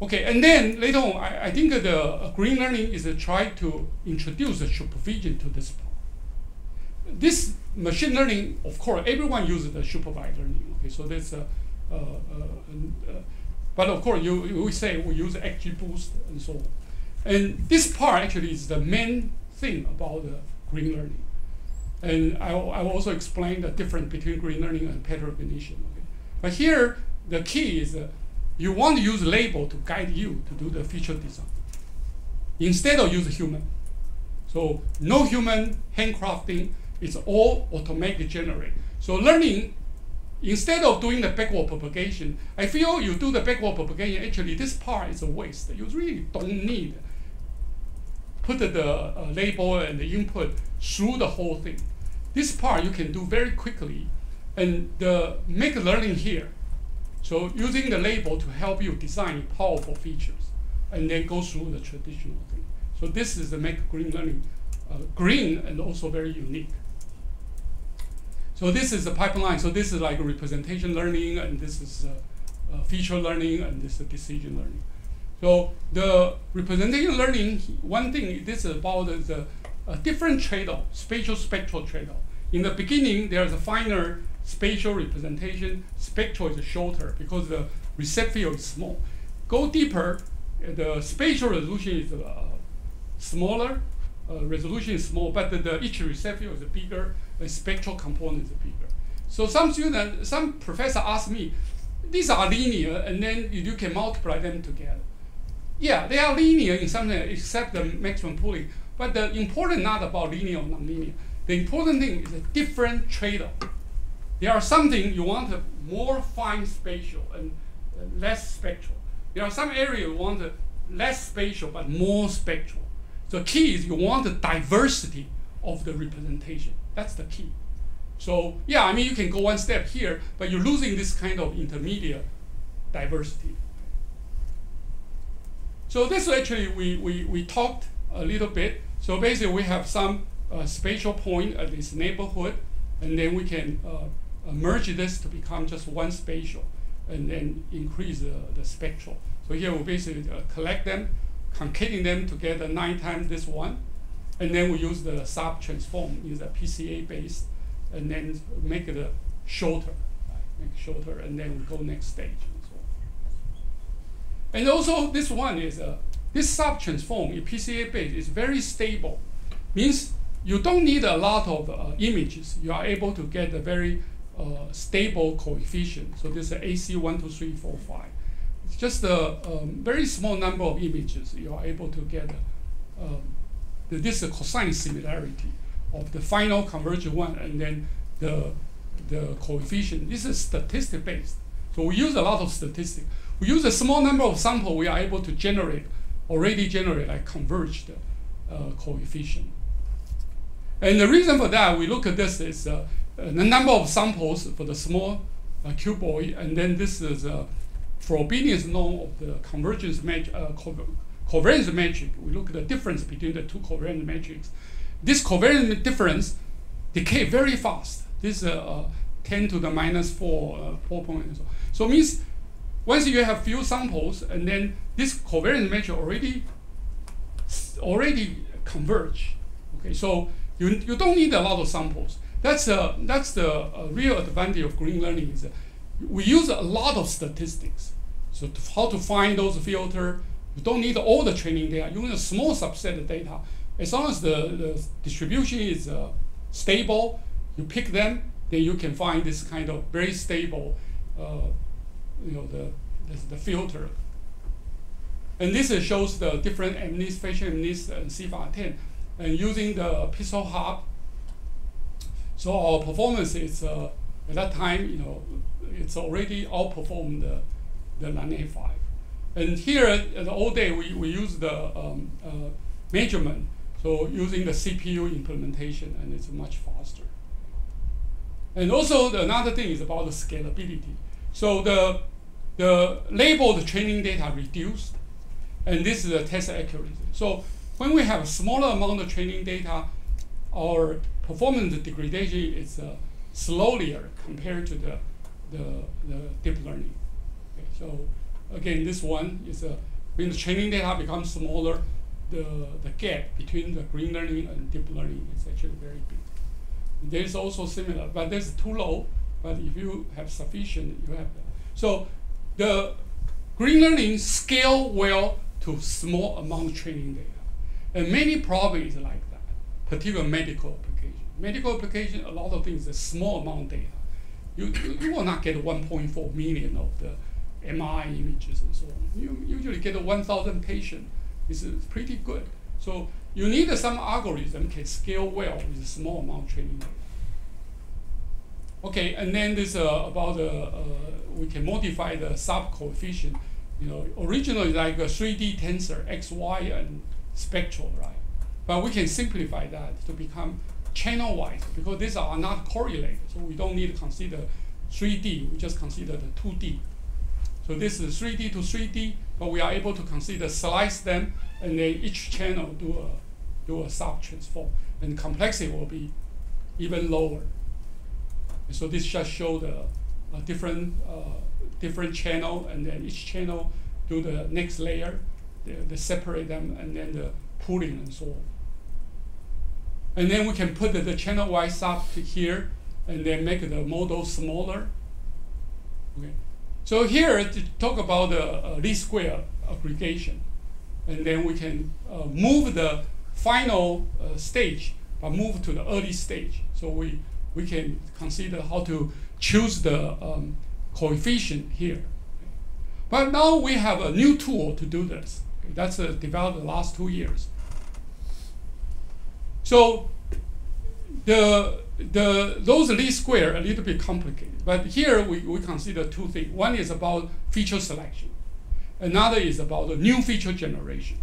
Okay, and then later on, I think the green learning is to try to introduce a supervision to this part. This machine learning, of course, everyone uses the supervised learning. Okay, so there's but of course, we say we use XGBoost and so on. And this part actually is the main thing about the green learning. And I will also explain the difference between green learning and pattern recognition. Okay? But here, the key is you want to use label to guide you to do the feature design instead of use human. So no human handcrafting, it's all automatic generate. So learning, instead of doing the backward propagation, I feel you do the backward propagation, actually this part is a waste. You really don't need put the label and the input through the whole thing. This part you can do very quickly, and make learning here. So using the label to help you design powerful features, and then go through the traditional thing. So this is the make green learning green and also very unique. So this is the pipeline. So this is like representation learning, and this is feature learning, and this is decision learning. So the representation learning, one thing, this is about the different trade-off, spatial spectral trade-off. In the beginning, there's a finer spatial representation. Spectral is shorter because the recept field is small. Go deeper, the spatial resolution is smaller, resolution is small, but each recept field is bigger, the spectral component is bigger. So some professor asked me, these are linear, and then you can multiply them together. Yeah, they are linear in some sense, except the maximum pooling. But the important not about linear or nonlinear. The important thing is a different trade-off. There are something you want more fine spatial and less spectral. There are some areas you want less spatial but more spectral. The key is you want the diversity of the representation. That's the key. So yeah, I mean you can go one step here, but you're losing this kind of intermediate diversity. So this actually we talked a little bit. So basically we have some spatial point at this neighborhood, and then we can merge this to become just one spatial, and then increase the spectral. So here we basically collect them, concatenate them together 9 times this one, and then we use the sub transform, use a PCA based, and then make it shorter, right? Make it shorter, and then we go next stage. And also this one is, this sub-transform in PCA base is very stable. Means you don't need a lot of images. You are able to get a very stable coefficient. So this is AC 1, 2, 3, 4, 5. It's just a very small number of images. You are able to get this is a cosine similarity of the final convergent one, and then the coefficient. This is statistic based. So we use a lot of statistics. We use a small number of samples, we are able to already generate like converged coefficient. And the reason for that, we look at this is the number of samples for the small cuboid, and then this is Frobenius norm of the convergence covariance metric. We look at the difference between the two covariance metrics. This covariance difference decay very fast. This is 10 to the minus 4 point. So it means once you have few samples, and then this covariance metric already converge. Okay, so you don't need a lot of samples. That's the real advantage of green learning is we use a lot of statistics. So how to find those filters? You don't need all the training data. You need a small subset of data. As long as the distribution is stable, you pick them, then you can find this kind of very stable, the filter. And this shows the different MNIST, facial MNIST, and CFA10, and using the pixel hub. So our performance is at that time, it's already outperformed the LAN-A5. And here at the old day, we use the measurement. So using the CPU implementation, and it's much faster. And also another thing is about the scalability. So the labeled training data reduced, and this is the test accuracy. So when we have a smaller amount of training data, our performance degradation is slower compared to the deep learning. Okay, so again, this one is when the training data becomes smaller, the gap between the green learning and deep learning is actually very big. There's also similar, but there's too low. But if you have sufficient, you have that. So the green learning scale well to small amount of training data. And many problems like that, particularly medical application. Medical application, a lot of things, a small amount of data. You will not get 1.4 million of the MRI images and so on. You usually get 1,000 patients. This is pretty good. So you need some algorithm can scale well with a small amount of training data. Okay, and then this about we can modify the sub coefficient. Originally like a 3D tensor, X, Y, and spectral, right? But we can simplify that to become channel-wise, because these are not correlated. So we don't need to consider 3D, we just consider the 2D. So this is 3D to 3D, but we are able to consider slice them, and then each channel do a sub-transform, and complexity will be even lower. And so this just show the different channel, and then each channel do the next layer, they separate them, and then the pooling and so on. And then we can put the channel-wise sub here, and then make the model smaller. Okay. So here to talk about the least square aggregation, and then we can move the final stage, but move to the early stage. So we can consider how to choose the coefficient here. Okay. But now we have a new tool to do this. Okay. That's developed the last 2 years. So those least square are a little bit complicated, but here we consider two things. One is about feature selection. Another is about the new feature generation.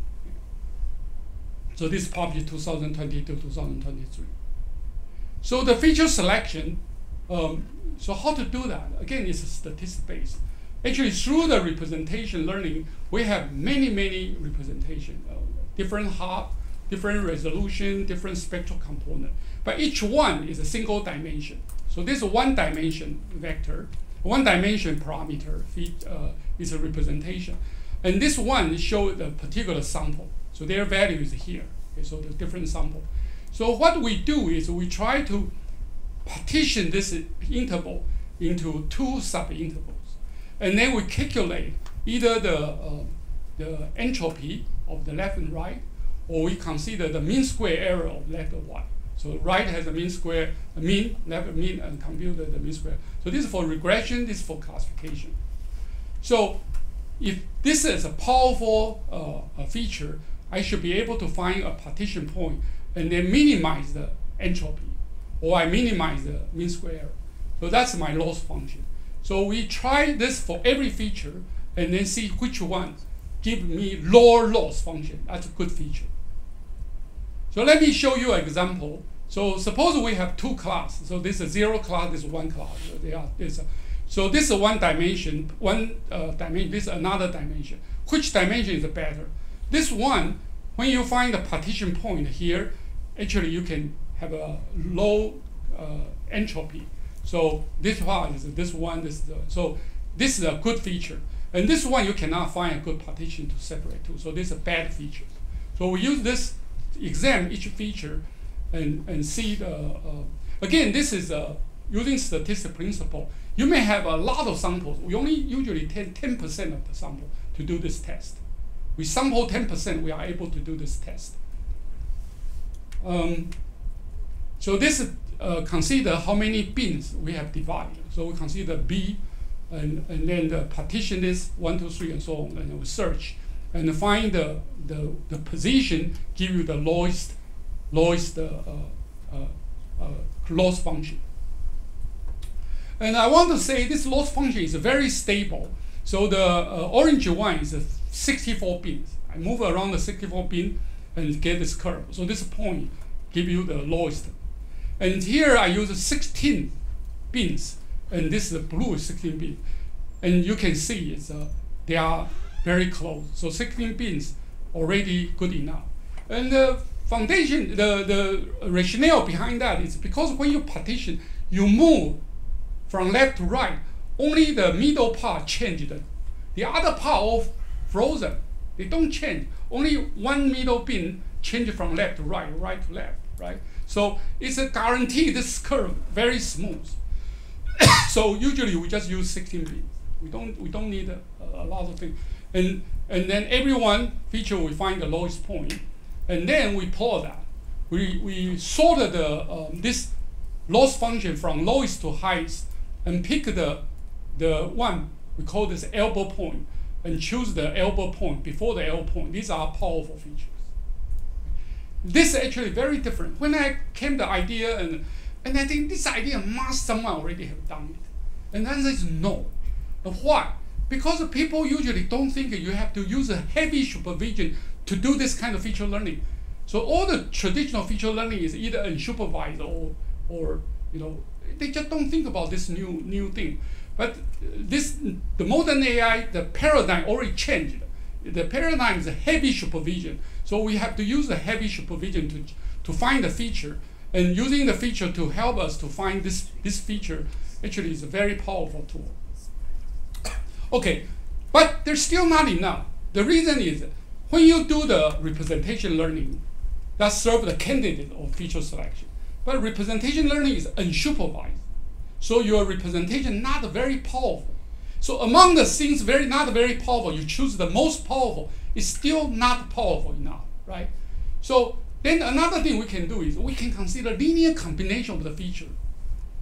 So this is published 2022, 2023. So the feature selection, so how to do that? Again, it's statistics-based. Actually, through the representation learning, we have many representation, different hop, different resolution, different spectral component. But each one is a single dimension. So this one dimension vector, one dimension parameter is a representation. And this one shows the particular sample. So their value is here. Okay, so the different sample. So what we do is we try to partition this interval into two sub-intervals. And then we calculate either the entropy of the left and right, or we consider the mean square error of left and right. So right has a mean square, a mean, left mean, and compute the mean square. So this is for regression, this is for classification. So if this is a powerful feature, I should be able to find a partition point and then minimize the entropy, or I minimize the mean square error. So that's my loss function. So we try this for every feature and then see which one give me lower loss function. That's a good feature. So let me show you an example. So suppose we have two classes. So this is 0 class, this is 1 class. So this is one dimension, this is another dimension. Which dimension is better? This one, when you find the partition point here, actually you can have a low entropy. So this one is this one, so this is a good feature. And this one you cannot find a good partition to separate two. So this is a bad feature. So we use this, examine each feature and see the, again, this is using statistical principle. You may have a lot of samples. We only usually take 10% of the sample to do this test. We sample 10%, we are able to do this test. So this consider how many bins we have divided. So we consider B, and then the partition is 1, 2, 3, and so on, and we search and find the position, give you the lowest loss function. And I want to say this loss function is very stable. So the orange one is 64 bins. I move around the 64 bin and get this curve. So this point give you the lowest. And here I use 16 bins, and this is blue 16 bins. And you can see they are very close. So 16 bins already good enough. And the foundation, the rationale behind that is because when you partition, you move from left to right, only the middle part changed. The other part all frozen. They don't change. Only one middle bin change from left to right, right to left, right? So it's a guarantee this curve very smooth. So usually we just use 16 bins. We don't need a lot of things. And then every one feature we find the lowest point, and then we plot that. We sorted this loss function from lowest to highest, and pick the one we call this elbow point, and choose the elbow point before the elbow point. These are powerful features. This is actually very different. When I came to the idea, and I think this idea someone already have done it. And the answer is no. Why? Because people usually don't think you have to use a heavy supervision to do this kind of feature learning. So all the traditional feature learning is either unsupervised or they just don't think about this new thing. But the modern AI, the paradigm already changed. The paradigm is heavy supervision. So we have to use the heavy supervision to find the feature. And using the feature to help us to find this feature actually is a very powerful tool. Okay, but there's still not enough. The reason is when you do the representation learning, that serves the candidate of feature selection. But representation learning is unsupervised. So your representation not very powerful. So among the things not very powerful, you choose the most powerful. It's still not powerful enough, right? So then another thing we can do is we can consider linear combination of the feature,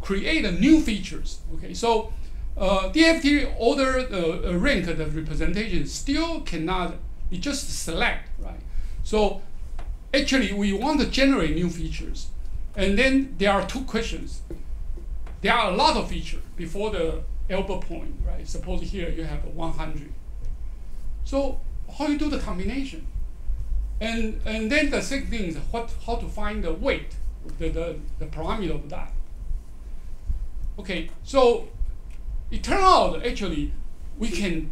create new features. Okay, so DFT order rank the representation still cannot. It just select, right? So actually, we want to generate new features, and then there are two questions. There are a lot of features before the elbow point, right? Suppose here you have 100. So how you do the combination? And then the second thing is how to find the weight, the parameter of that. Okay, so it turned out actually we can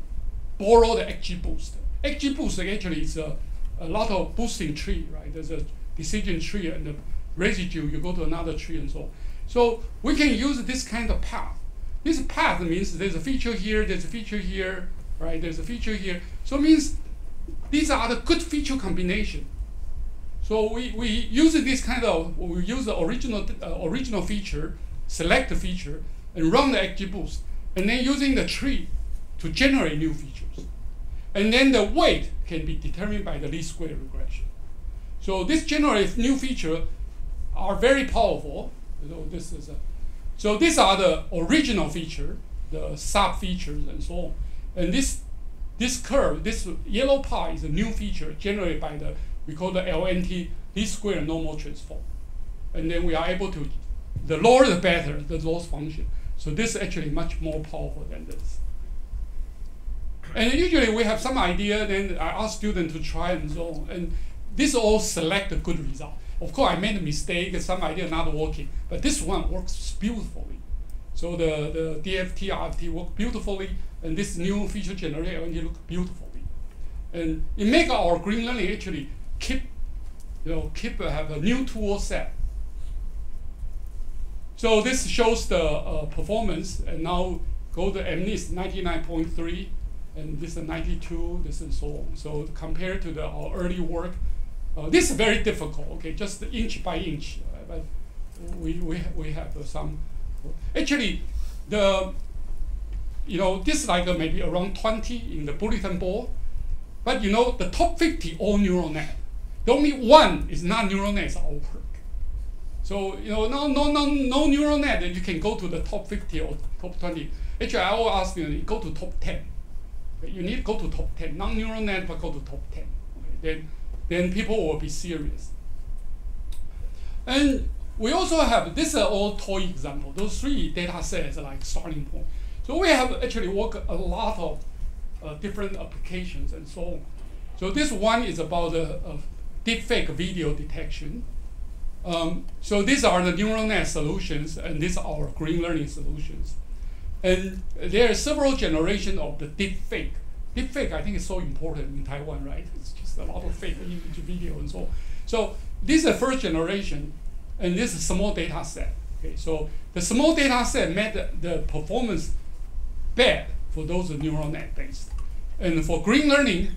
borrow the XGBoost. XGBoost actually is a lot of boosting tree, right? There's a decision tree and the residue, you go to another tree and so on. So we can use this kind of path. This path means there's a feature here, there's a feature here, right? There's a feature here. So it means these are the good feature combination. So we use this kind of, we use the original feature, select the feature, and run the XGBoost, and then using the tree to generate new features. And then the weight can be determined by the least square regression. So this generates new feature are very powerful. So these are the original feature, the sub features and so on. And this curve, this yellow part is a new feature generated by we call the LNT least square normal transform. And then we are able to, the lower the better, the loss function. So this is actually much more powerful than this. And usually we have some idea, then I ask students to try and so on. And this all select a good result. Of course, I made a mistake, and some idea not working, but this one works beautifully. So the DFT, RFT work beautifully, and this new feature generator only look beautifully. And it make our green learning actually have a new tool set. So this shows the performance, and now go to MNIST 99.3, and this is 92, this and so on. So compared to our early work, this is very difficult, okay, just inch by inch, but we have some. Actually, this is like maybe around 20 in the bulletin board, but the top 50 all neural net. The only one is not neural net is our work. So no neural net, then you can go to the top 50 or top 20. Actually, I will ask you go to top 10. Okay? You need to go to top 10, non neural net, but go to top 10. Okay? Then people will be serious. And we also have, this is all toy example. Those three data sets are like starting point. So we have actually worked a lot of different applications and so on. So this one is about deepfake video detection. So these are the neural net solutions, and these are our green learning solutions. And there are several generations of the deepfake. Deepfake, I think, is so important in Taiwan, right? It's just a lot of fake image, video, and so on. So this is the first generation, and this is a small data set. Okay, so the small data set made the performance bad for those neural net based. And for green learning,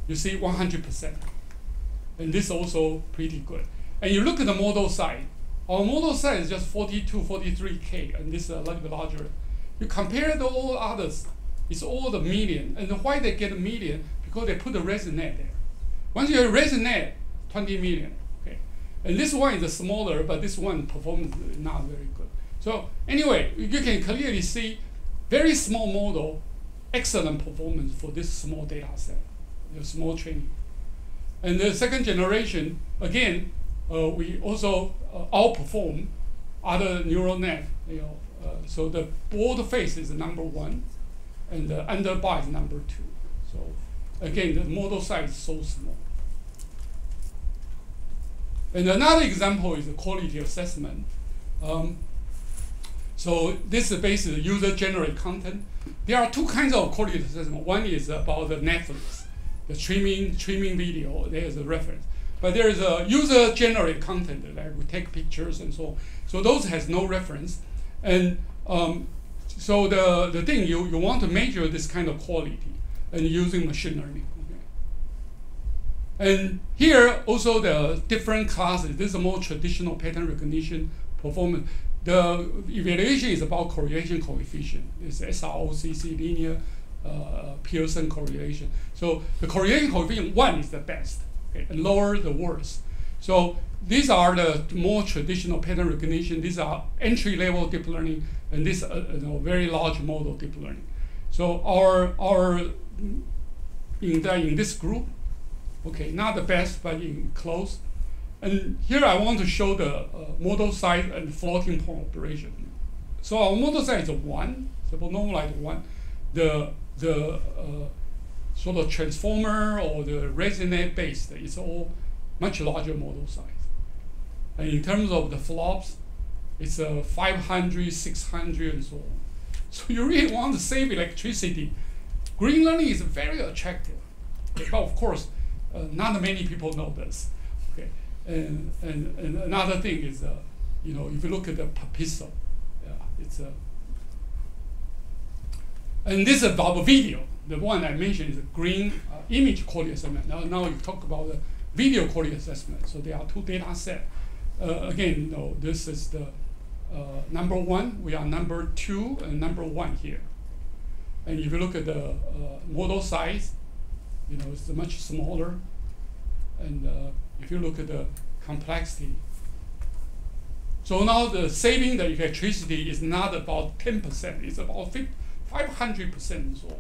you see 100%. And this is also pretty good. And you look at the model size. Our model size is just 42, 43K, and this is a little bit larger. You compare to all others, it's all the million. And why they get a million? Because they put the ResNet there. Once you have ResNet, 20 million. Okay. And this one is smaller, but this one performance is not very good. So anyway, you can clearly see very small model, excellent performance for this small data set, the small training. And the second generation, again, we also outperform other neural net. So the bold face is number 1, and the underbar is number 2. So again, the model size is so small. And another example is the quality assessment. So this is basically user-generated content. There are two kinds of quality assessment. One is about the Netflix, the streaming video. There's a reference. But there is a user-generated content, like we take pictures and so on. So those has no reference. And so the thing, you want to measure this kind of quality and using machine learning. Okay? And here also the different classes. This is a more traditional pattern recognition performance. The evaluation is about correlation coefficient. It's SROCC, linear Pearson correlation. So the correlation coefficient 1 is the best, okay, and lower the worst. So these are the more traditional pattern recognition. These are entry-level deep learning, and this very large model deep learning. So our in this group, okay, not the best, but in close. And here I want to show the model size and floating point operation. So our model size is 1, so normalized 1. The sort of transformer or the resonate based is all much larger model size. And in terms of the flops, it's 500, 600, and so on. So you really want to save electricity. Green learning is very attractive, okay, but of course, not many people know this. Okay, and another thing is, if you look at the per pixel, it's and this is about video. The one I mentioned is a green image quality assessment. Now you talk about the video quality assessment. So there are two data sets. Again, this is the number 1. We are number 2 and number 1 here. And if you look at the model size, it's much smaller. And if you look at the complexity, so now the saving the electricity is not about 10%. It's about 500% and so on.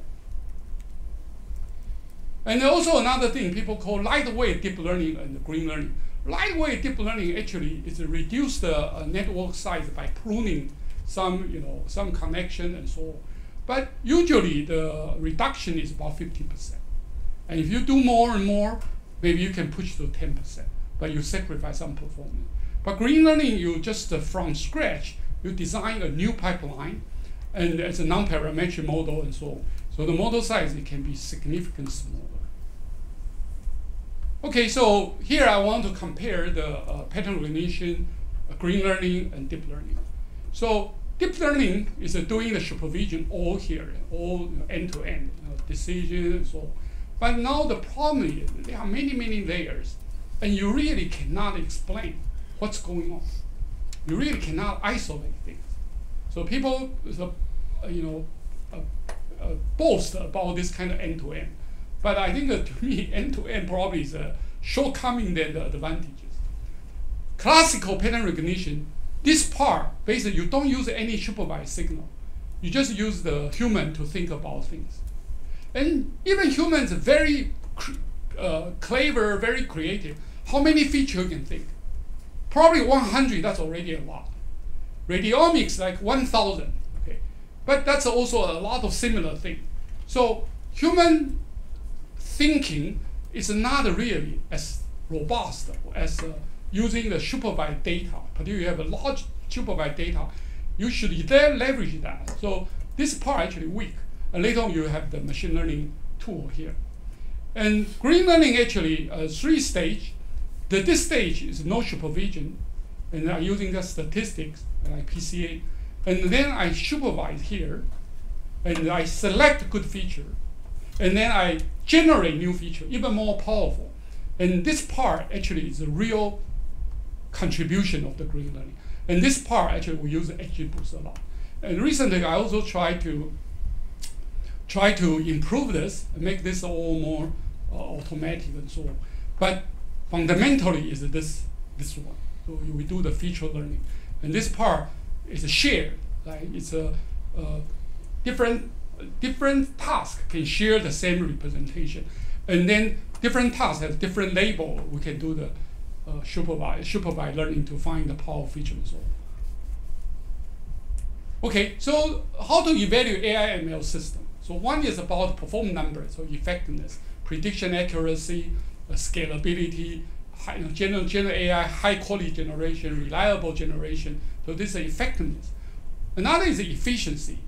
And also another thing people call lightweight deep learning and green learning. Lightweight deep learning actually is reduce the network size by pruning some connection and so on. But usually the reduction is about 50%. And if you do more and more, maybe you can push to 10%, but you sacrifice some performance. But green learning, you just from scratch, you design a new pipeline, and it's a non-parametric model and so on. So the model size, it can be significantly smaller. Okay, so here I want to compare the pattern recognition, green learning, and deep learning. So deep learning is doing the supervision all here, all end-to-end, decision and so on. But now the problem is there are many, many layers, and you really cannot explain what's going on. You really cannot isolate things. So people, boast about this kind of end-to-end. But I think to me, end-to-end probably is a shortcoming than the advantages. Classical pattern recognition, this part, basically you don't use any supervised signal. You just use the human to think about things. And even humans are very clever, very creative. How many features you can think? Probably 100, that's already a lot. Radiomics, like 1,000, okay? But that's also a lot of similar things. So human thinking is not really as robust as using the supervised data. Particularly you have a large supervised data, you should then leverage that. So this part actually weak. And later on you have the machine learning tool here. And green learning actually 3 stage. This stage is no supervision, and I'm using the statistics like PCA. And then I supervise here, and I select good feature, and then I generate new feature, even more powerful. And this part actually is a real contribution of the green learning. And this part actually we use XGBoost a lot. And recently I also try to improve this and make this all more automatic and so on. But fundamentally is this one. So we do the feature learning. And this part is shared. Right? It's a different task can share the same representation. And then different tasks have different label. We can do the supervised learning to find the power feature and so on. Okay, so how to evaluate AI ML system? So one is about performance numbers, so effectiveness, prediction accuracy, scalability, general AI, high quality generation, reliable generation. So this is effectiveness. Another is efficiency,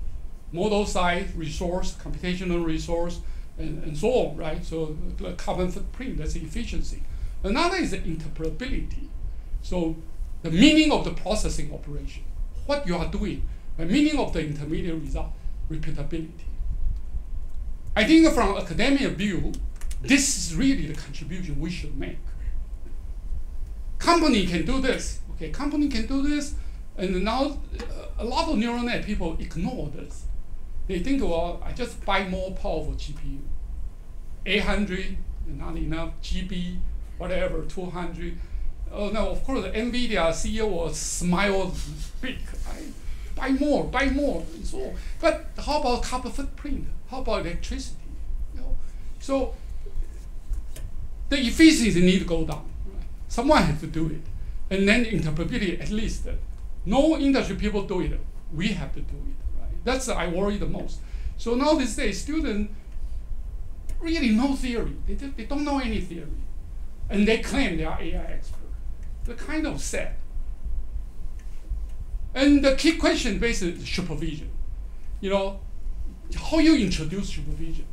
model size, resource, computational resource, and so on, right? So the carbon footprint, that's efficiency. Another is the interpretability. So the meaning of the processing operation, what you are doing, the meaning of the intermediate result, repeatability. I think from academic view, this is really the contribution we should make. Company can do this, okay, company can do this, and now a lot of neural net people ignore this. They think, well, I just buy more powerful GPU. 800, not enough, GB, whatever, 200. Oh no, of course, the NVIDIA CEO will smile big. Buy more, and so on. But how about carbon footprint? How about electricity? So the efficiency need to go down. Right? Someone has to do it. And then interpretability, at least, no industry people do it. We have to do it. Right? That's I worry the most. So now these days, students really no theory. They don't know any theory. And they claim they are AI experts. They're kind of sad. And the key question basically is supervision. How you introduce supervision,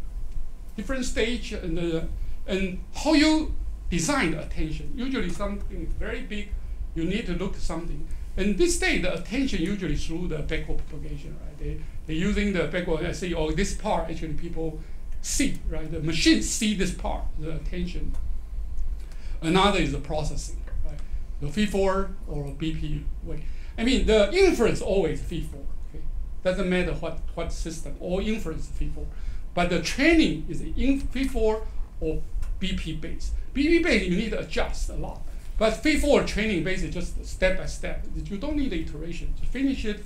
different stage, and how you design the attention. Usually something is very big, you need to look at something. And this day, the attention usually through the backward propagation, right? They're using the backward, I say, oh, this part actually people see, right? The machines see this part, the attention. Another is the processing, right? The feed-forward or BP way. I mean, the inference always feed-forward. Okay? Doesn't matter what system, all inference feed-forward. But the training is in feed-forward or BP based. BP based you need to adjust a lot. But feed-forward training based is just step by step. You don't need the iteration. Just finish it.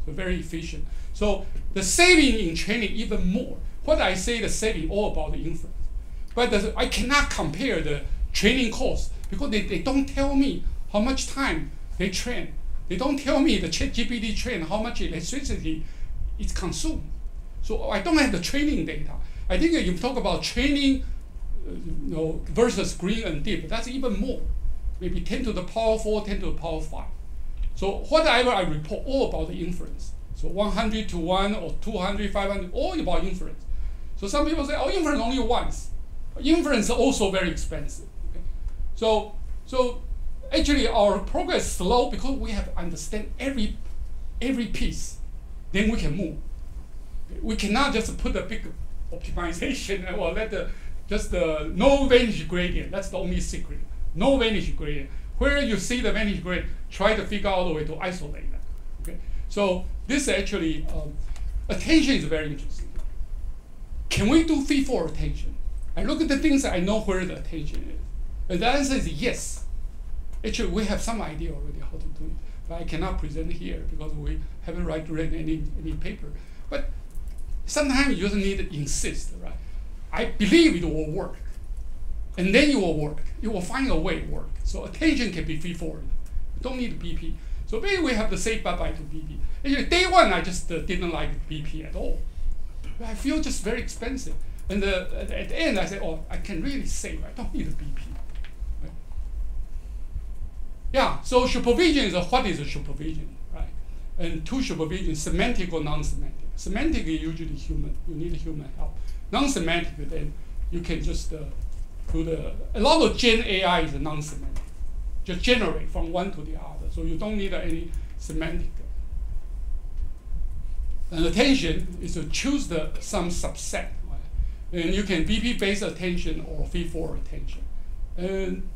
So very efficient. So the saving in training even more. What I say the saving all about the inference. But I cannot compare the training cost because they don't tell me how much time they train. They don't tell me the ChatGPT train how much electricity is consumed. So I don't have the training data. I think you talk about training versus green and deep, that's even more. Maybe 10 to the power 4, 10 to the power 5. So whatever I report, all about the inference. So 100 to 1 or 200, 500, all about inference. So some people say, oh, inference only once. Inference is also very expensive. Okay? So actually our progress is slow because we have to understand every piece. Then we can move. We cannot just put a big optimization or let no vantage gradient. That's the only secret. No vantage gradient. Where you see the vantage gradient, try to figure out a way to isolate that. Okay. So this actually attention is very interesting. Can we do feed-forward attention? I look at the things that I know where the attention is, and the answer is yes. Actually, we have some idea already how to do it, but I cannot present here because we haven't read any paper. But sometimes you just need to insist, right? I believe it will work. And then it will work. It will find a way to work. So attention can be feed-forward. You don't need BP. So maybe we have to say bye-bye to BP. Actually, day one, I just didn't like BP at all. I feel just very expensive. And at the end, I said, oh, I can really save. I don't need a BP. Right? Yeah, so supervision is what is a supervision, right? And two supervision, semantic or non-semantic. Semantic is usually human. You need human help. Non-semantic, then you can just do a lot of Gen AI is non-semantic. Just generate from one to the other. So you don't need any semantic. And attention is to choose some subset. Right? And you can BP-based attention or feed-forward attention. And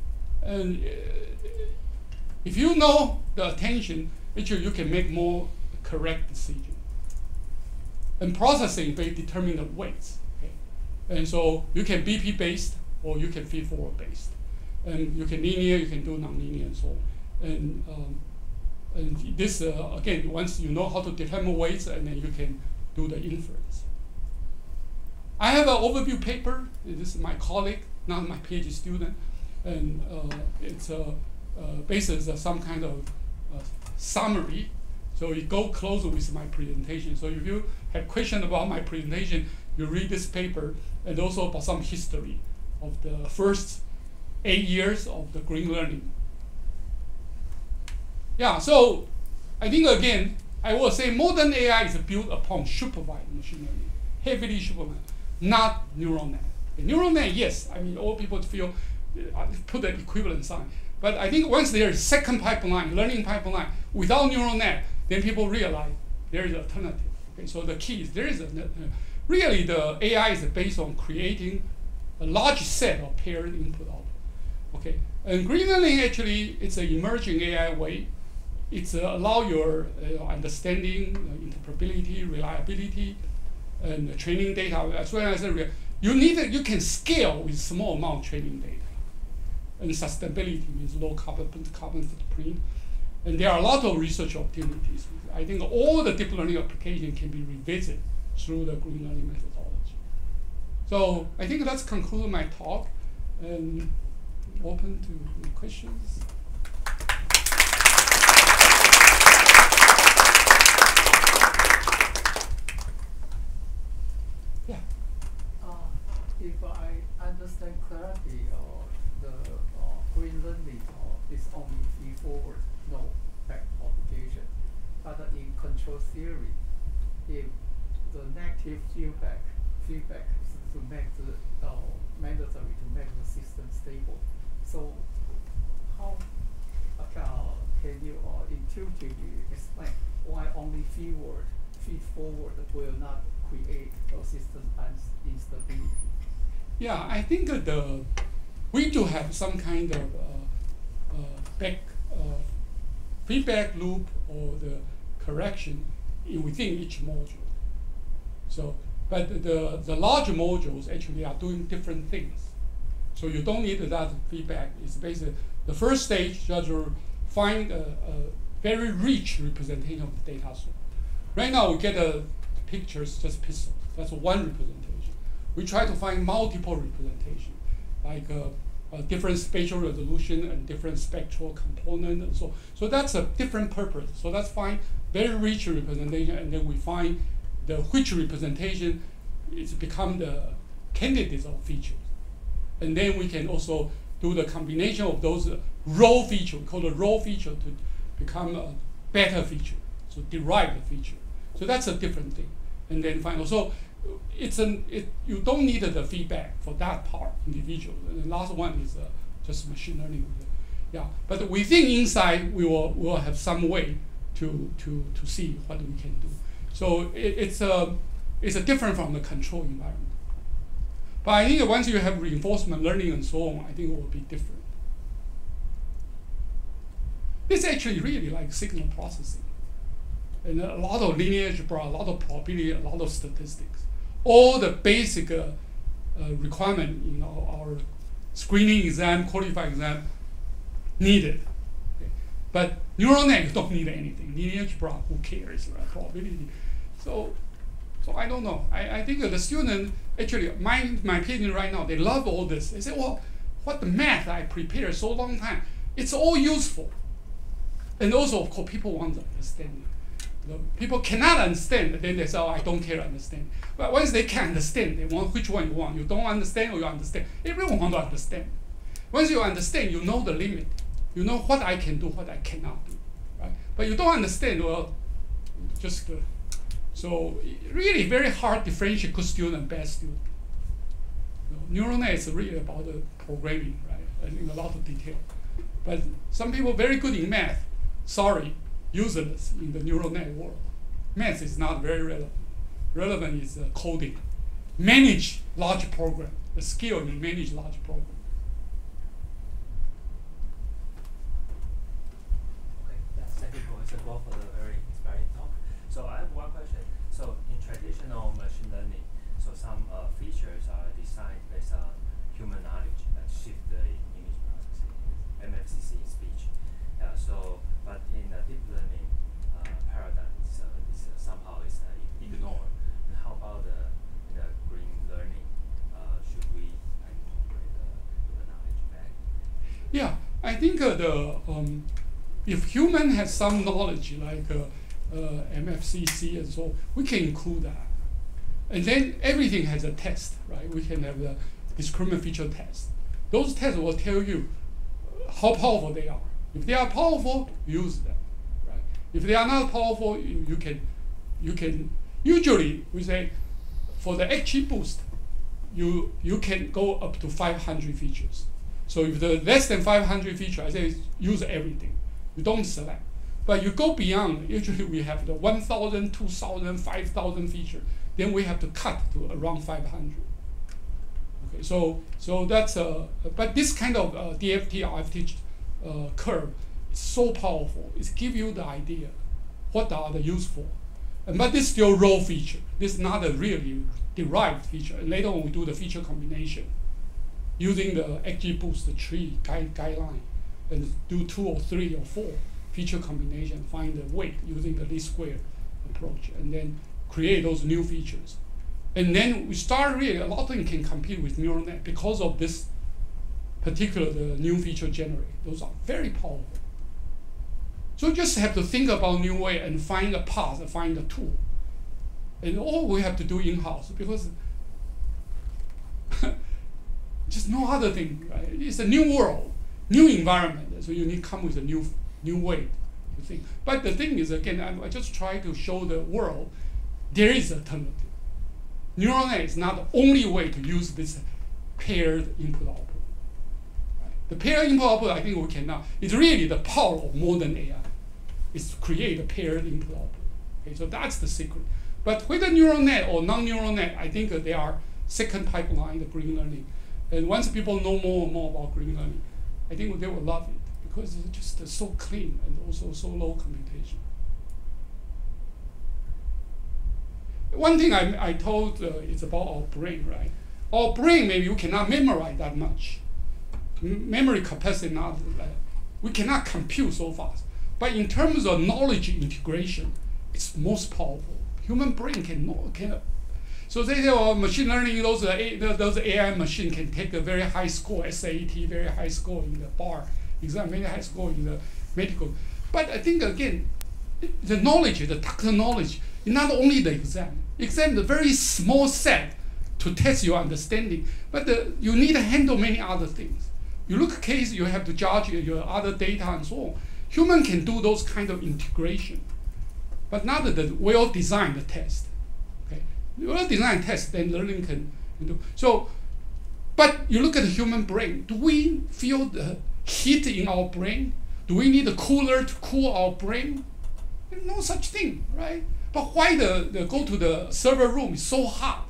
if you know the attention, actually you can make more correct decision. And processing may determine the weights. Okay? And so you can BP-based or you can feed-forward based. And you can linear, you can do nonlinear and so on. And this, again, once you know how to determine weights, and then you can do the inference. I have an overview paper. This is my colleague, not my PhD student. And it's basically some kind of summary. So it goes closer with my presentation. So if you have questions about my presentation, you read this paper, and also about some history of the first 8 years of the green learning. Yeah, so I think again, I will say modern AI is built upon supervised machine learning, heavily supervised, not neural net. The neural net, yes, I mean, all people feel, put the equivalent sign. But I think once there is second pipeline, learning pipeline, without neural net, then people realize there is an alternative. Okay, so the key is there is really the AI is based on creating a large set of paired input output. Okay, and green learning actually it's an emerging AI way. It's allow your understanding, interpretability, reliability, and training data as well as you can scale with small amount of training data, and sustainability with low carbon footprint. And there are a lot of research opportunities. I think all the deep learning applications can be revisited through the green learning methodology. So I think that's conclude my talk, and open to questions. Yeah. If I understand correctly, the green learning is only feed-forward, no back propagation. But in control theory, if the negative feedback is to make the mandatory to make the system stable. So how can you intuitively explain why only feed-forward will not create a system instability? Yeah, I think we do have some kind of feedback loop or the correction within each module. So, but the large modules actually are doing different things. So you don't need that feedback. It's basically the first stage just to find a very rich representation of the data source. Right now we get pictures, just pixels. That's one representation. We try to find multiple representation, like different spatial resolution and different spectral component. And so that's a different purpose. So that's fine, very rich representation, and then we find which representation is become the candidates of features. And then we can also do the combination of those raw features, we call the raw feature, to become a better feature, so derive the feature. So that's a different thing. And then final. So you don't need the feedback for that part, individual. And the last one is just machine learning. Yeah, but within inside, we will have some way to see what we can do. So it's different from the control environment. But I think once you have reinforcement learning and so on, I think it will be different. It's actually really like signal processing. And a lot of linear algebra, a lot of probability, a lot of statistics. All the basic requirement in our screening exam, qualifying exam, needed. Okay. But neural net, you don't need anything. Linear algebra, who cares, right? Probability. So I don't know. I think the student, actually, my opinion right now, they love all this. They say, well, what the math I prepared so long time, it's all useful. And also, of course, people want to understand. People cannot understand, then they say, oh, I don't care to understand. But once they can understand, they want which one you want. You don't understand or you understand. Everyone wants to understand. Once you understand, you know the limit. You know what I can do, what I cannot do. Right? But you don't understand, well, just so really very hard to differentiate good student and bad student. Neural net is really about the programming, right? In a lot of detail. But some people very good in math, sorry, useless in the neural net world. Math is not very relevant. Relevant is coding. Manage large program. The skill to manage large program. Okay, thank you, Professor Guo, for the very inspiring talk. So I have one question. So in traditional machine learning, so some features are designed based on human knowledge, like shift image processing, MFCC speech. But in deep learning paradigm, this somehow is ignored. And how about in the green learning? Should we incorporate human knowledge back? Yeah, I think if human has some knowledge like MFCC and so, we can include that. And then everything has a test, right? We can have the discriminant feature test. Those tests will tell you how powerful they are. If they are powerful, use them. Right? If they are not powerful, you can usually we say for the XGBoost, you can go up to 500 features. So if the less than 500 features, I say use everything. You don't select. But you go beyond, usually we have the 1,000, 2,000, 5,000 features. Then we have to cut to around 500. Okay, so that's but this kind of DFT or FT curve is so powerful. It gives you the idea what are the useful. But this is still raw feature. This is not a really derived feature. And later on we do the feature combination using the XGBoost tree guideline and do 2 or 3 or 4 feature combination, find the weight using the least square approach, and then create those new features. And then we start really, a lot of things can compete with neural net because of this particular the new feature generated. Those are very powerful. So you just have to think about new way and find a path, find a tool. And all we have to do in-house because just no other thing, right? It's a new world, new environment. So you need to come with a new way to think. But the thing is, again, I just try to show the world there is alternative. Neural net is not the only way to use this paired input-output. Right? The paired input-output, I think we cannot. It's really the power of modern AI. Is to create a paired input-output. Okay, so that's the secret. But whether neural net or non-neural net, I think they are second pipeline, the green learning. And once people know more and more about green learning, I think they will love it because it's just so clean and also so low computation. One thing I told is about our brain, right? Our brain, maybe we cannot memorize that much. Memory capacity not, we cannot compute so fast. But in terms of knowledge integration, it's most powerful. Human brain can. So they say, well, machine learning, those AI machine can take a very high score, SAT, very high score in the bar exam, very high score in the medical. But I think again, the knowledge, the technical knowledge, is not only the exam. Exam is a very small set to test your understanding, but you need to handle many other things. You look at case, you have to judge your other data and so on. Human can do those kind of integration, but not the well-designed test. Okay, well-designed test, then learning can do. So, but you look at the human brain. Do we feel the heat in our brain? Do we need a cooler to cool our brain? There's no such thing, right? But why the go to the server room is so hot?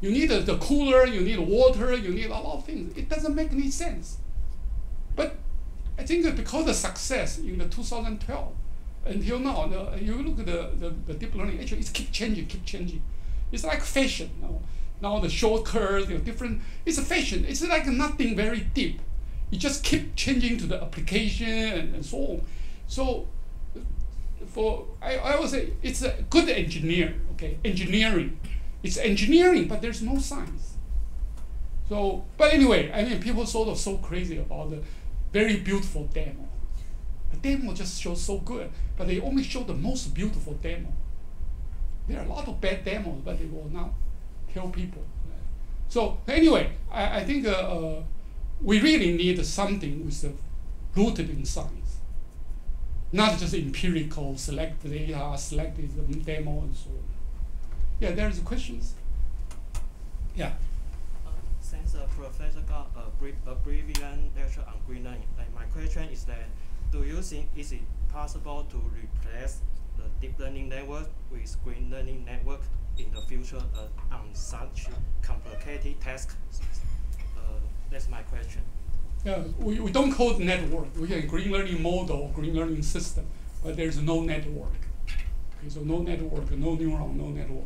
You need the cooler, you need water, you need a lot of things. It doesn't make any sense. But I think that because of success in the 2012, until now, you look at the deep learning, actually it's keep changing. It's like fashion. Now the short curves, different, it's a fashion. It's like nothing very deep. You just keep changing to the application and so on. So I would say it's a good engineer, okay? Engineering. It's engineering, but there's no science. So, but anyway, I mean, people sort of so crazy about the very beautiful demo. The demo just shows so good, but they only show the most beautiful demo. There are a lot of bad demos, but they will not tell people. Right? So anyway, I think we really need something with rooted in science, not just empirical, select data, select the demo, and so on. Yeah, there's questions. Yeah. Since the professor got a brilliant lecture on green learning, my question is that, do you think is it possible to replace the deep learning network with green learning network in the future on such complicated tasks? That's my question. Yeah, we don't call it network. We have green learning model, green learning system, but there's no network. Okay, so no network, no neuron, no network.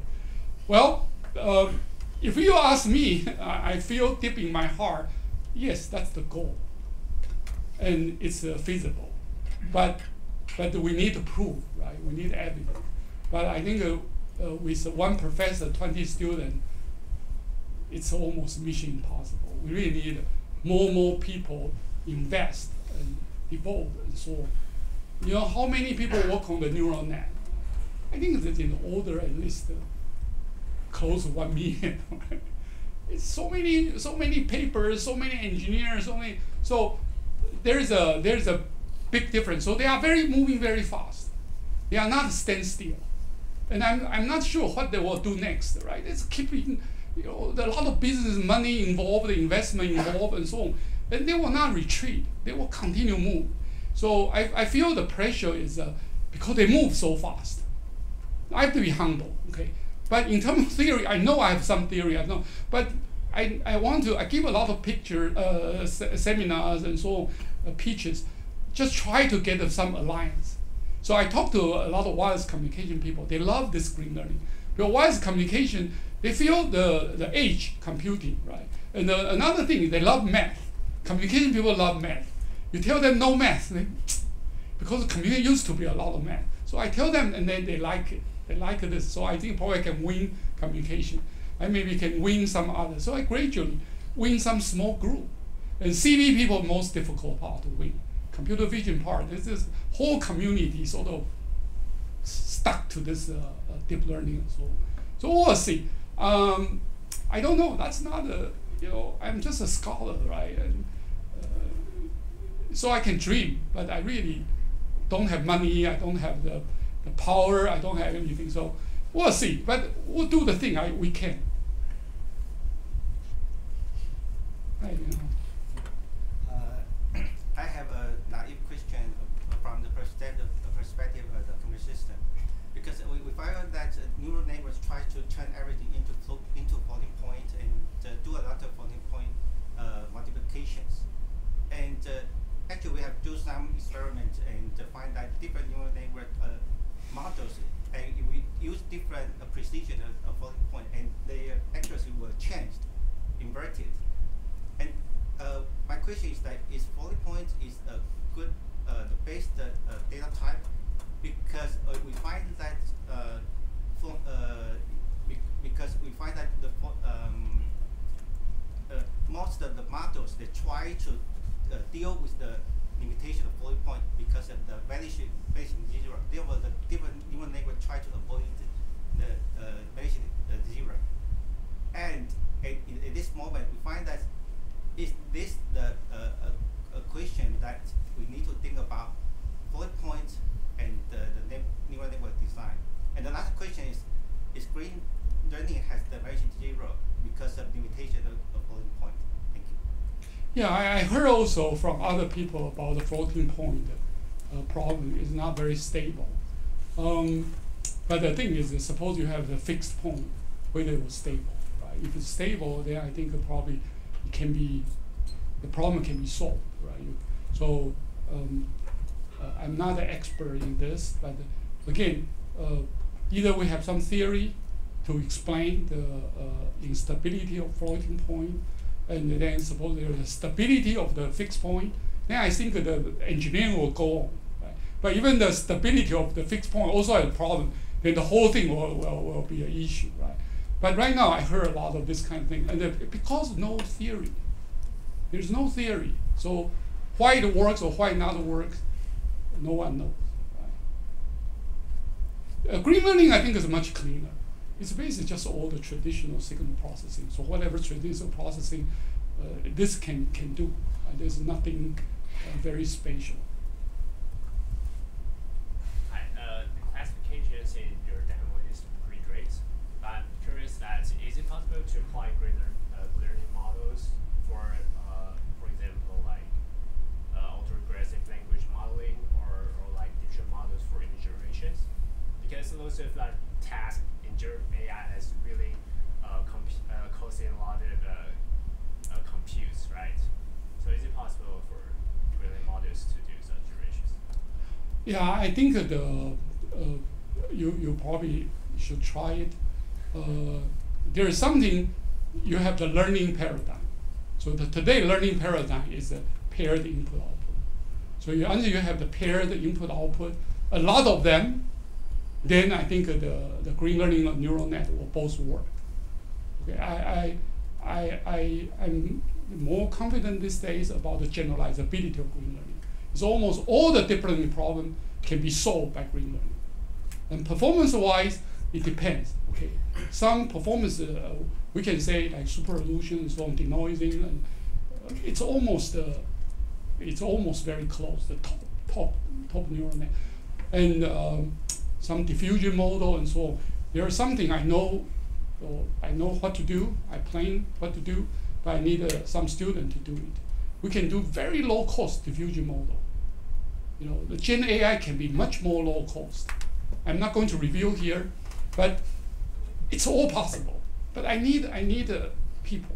Well, if you ask me, I feel deep in my heart, yes, that's the goal, and it's feasible. But we need to prove, right? We need evidence. But I think with one professor, 20 students, it's almost mission impossible. We really need more people invest and evolve and so on. You know, how many people work on the neural net? I think it's in the order at least close to 1 million. It's so many papers, so many engineers, so there's a big difference. So they are moving very fast. They are not stand still. And I'm not sure what they will do next, right? It's keeping, a lot of business money involved, investment involved, and so on. And they will not retreat. They will continue move. So I feel the pressure is because they move so fast. I have to be humble, okay? But in terms of theory, I know I have some theory, I know. But I give a lot of seminars and so on, pitches, just try to get some alliance. So I talk to a lot of wireless communication people. They love this green learning. Because wireless communication, they feel the age computing, right? And another thing, they love math. Communication people love math. You tell them no math, because communication used to be a lot of math. So I tell them, and then they like it. They like this. So I think probably I can win communication. I maybe can win some others. So I gradually win some small group. And CV people, most difficult part to win. Computer vision part, this whole community sort of stuck to this deep learning and so on. So we'll see. I don't know. That's not I'm just a scholar, right? And so I can dream, but I really don't have money. I don't have the power. I don't have anything. So we'll see. But we'll do the thing we can. I have a naive question from the perspective of the computer system, because we find that neural networks try to turn everything into floating point and do a lot of floating point multiplications. And actually, we have do some experiments and find that different neural network models, and we use different precision of floating point, and their accuracy will change, inverted. And my question is that is floating point is a good the best data type, because we find that most of the models, they try to deal with the limitation of floating point because of the vanishing zero. Therefore, the different neural network try to avoid the vanishing zero. And at this moment, we find that is this a question that we need to think about floating point and the neural network design. And the last question is green learning has the vanishing zero because of limitation of floating point? Thank you. Yeah, I heard also from other people about the floating point problem is not very stable. But the thing is, suppose you have a fixed point, whether it was stable, right? If it's stable, then I think the problem can be solved, right? So I'm not an expert in this, but again, either we have some theory to explain the instability of floating point, and then suppose there is a stability of the fixed point, then I think the engineering will go on. Right? But even the stability of the fixed point also has a problem, then the whole thing will be an issue, right? But right now I heard a lot of this kind of thing, and because no theory, there's no theory. So why it works or why it not works, no one knows. Right? Green learning, I think, is much cleaner. It's basically just all the traditional signal processing. So whatever traditional processing this can do. There's nothing very special. Hi, the classifications in your demo is pretty great. But I'm curious that is it possible to apply green learning models for example, like autoregressive language modeling or like digital models for image generations? Because lots of like tasks in AI is really causing a lot of computes, right? So is it possible for green models to do such generations? Yeah, I think you probably should try it. There is something, you have the learning paradigm. So today learning paradigm is a paired input output. So until you have the paired input output, a lot of them, then I think the green learning and neural net will both work. Okay, I'm more confident these days about the generalizability of green learning. It's almost all the deep learning problem can be solved by green learning. And performance-wise, it depends. Okay, some performance we can say like super resolution and so on, denoising, and it's almost very close. The top neural net, and some diffusion model and so on. There is something I know, or I know what to do. I plan what to do, but I need some student to do it. We can do very low cost diffusion model. You know, the Gen AI can be much more low cost. I'm not going to reveal here, but it's all possible. But I need people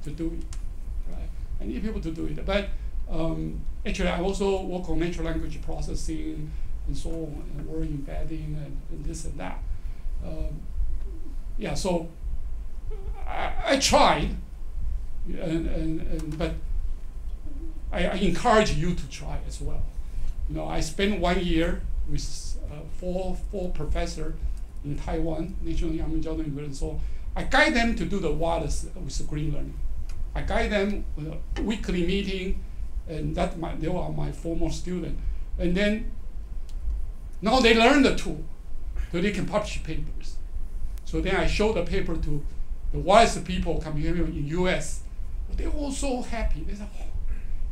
to do it, right? I need people to do it. But actually, I also work on natural language processing and so on, and word embedding and this and that. Yeah, so I tried, but I encourage you to try as well. You know, I spent 1 year with four professors in Taiwan, National University. So I guide them to do the wireless with green learning. I guide them with a weekly meeting, and they were my former student. And then now they learn the tool, so they can publish papers. So then I show the paper to the wireless people coming here in US. They're all so happy. They said, oh,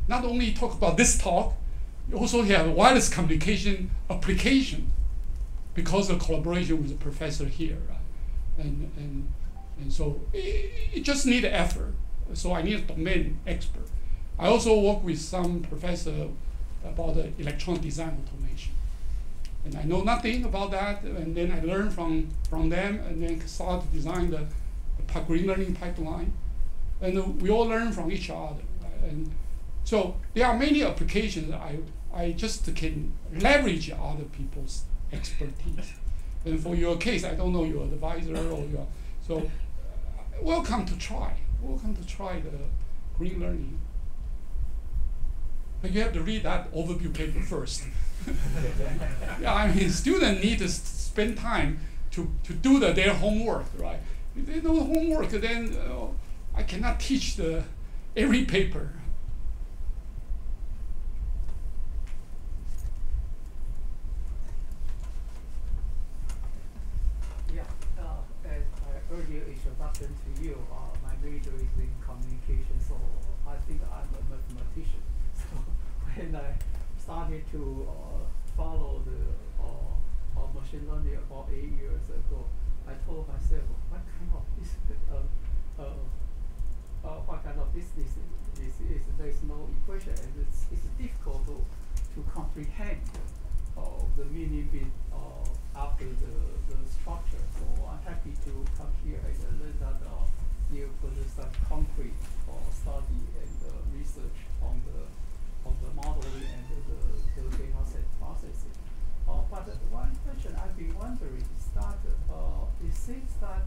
not only talk about this talk, you also have a wireless communication application because of collaboration with the professor here, right? And so it just needs effort. So I need a domain expert. I also work with some professor about the electronic design automation. And I know nothing about that, and then I learn from them, and then start to design the green learning pipeline. And we all learn from each other. Right? And so there are many applications I just can leverage other people's expertise. And for your case, I don't know your advisor or your, so welcome to try the green learning. But you have to read that overview paper first. Yeah, I mean, students need to spend time to do their homework, right? If they do homework, then I cannot teach every paper. Yeah, as my earlier introduction to you, my major is in communication, so I think I'm a mathematician. So when I started to follow the machine learning about 8 years ago, I told myself, what kind of business is there is no equation, and it's difficult to comprehend the meaning bit after the structure. So I'm happy to come here and learn that you put some concrete study and research on the modeling and the data set processing. But one question I've been wondering is that it seems that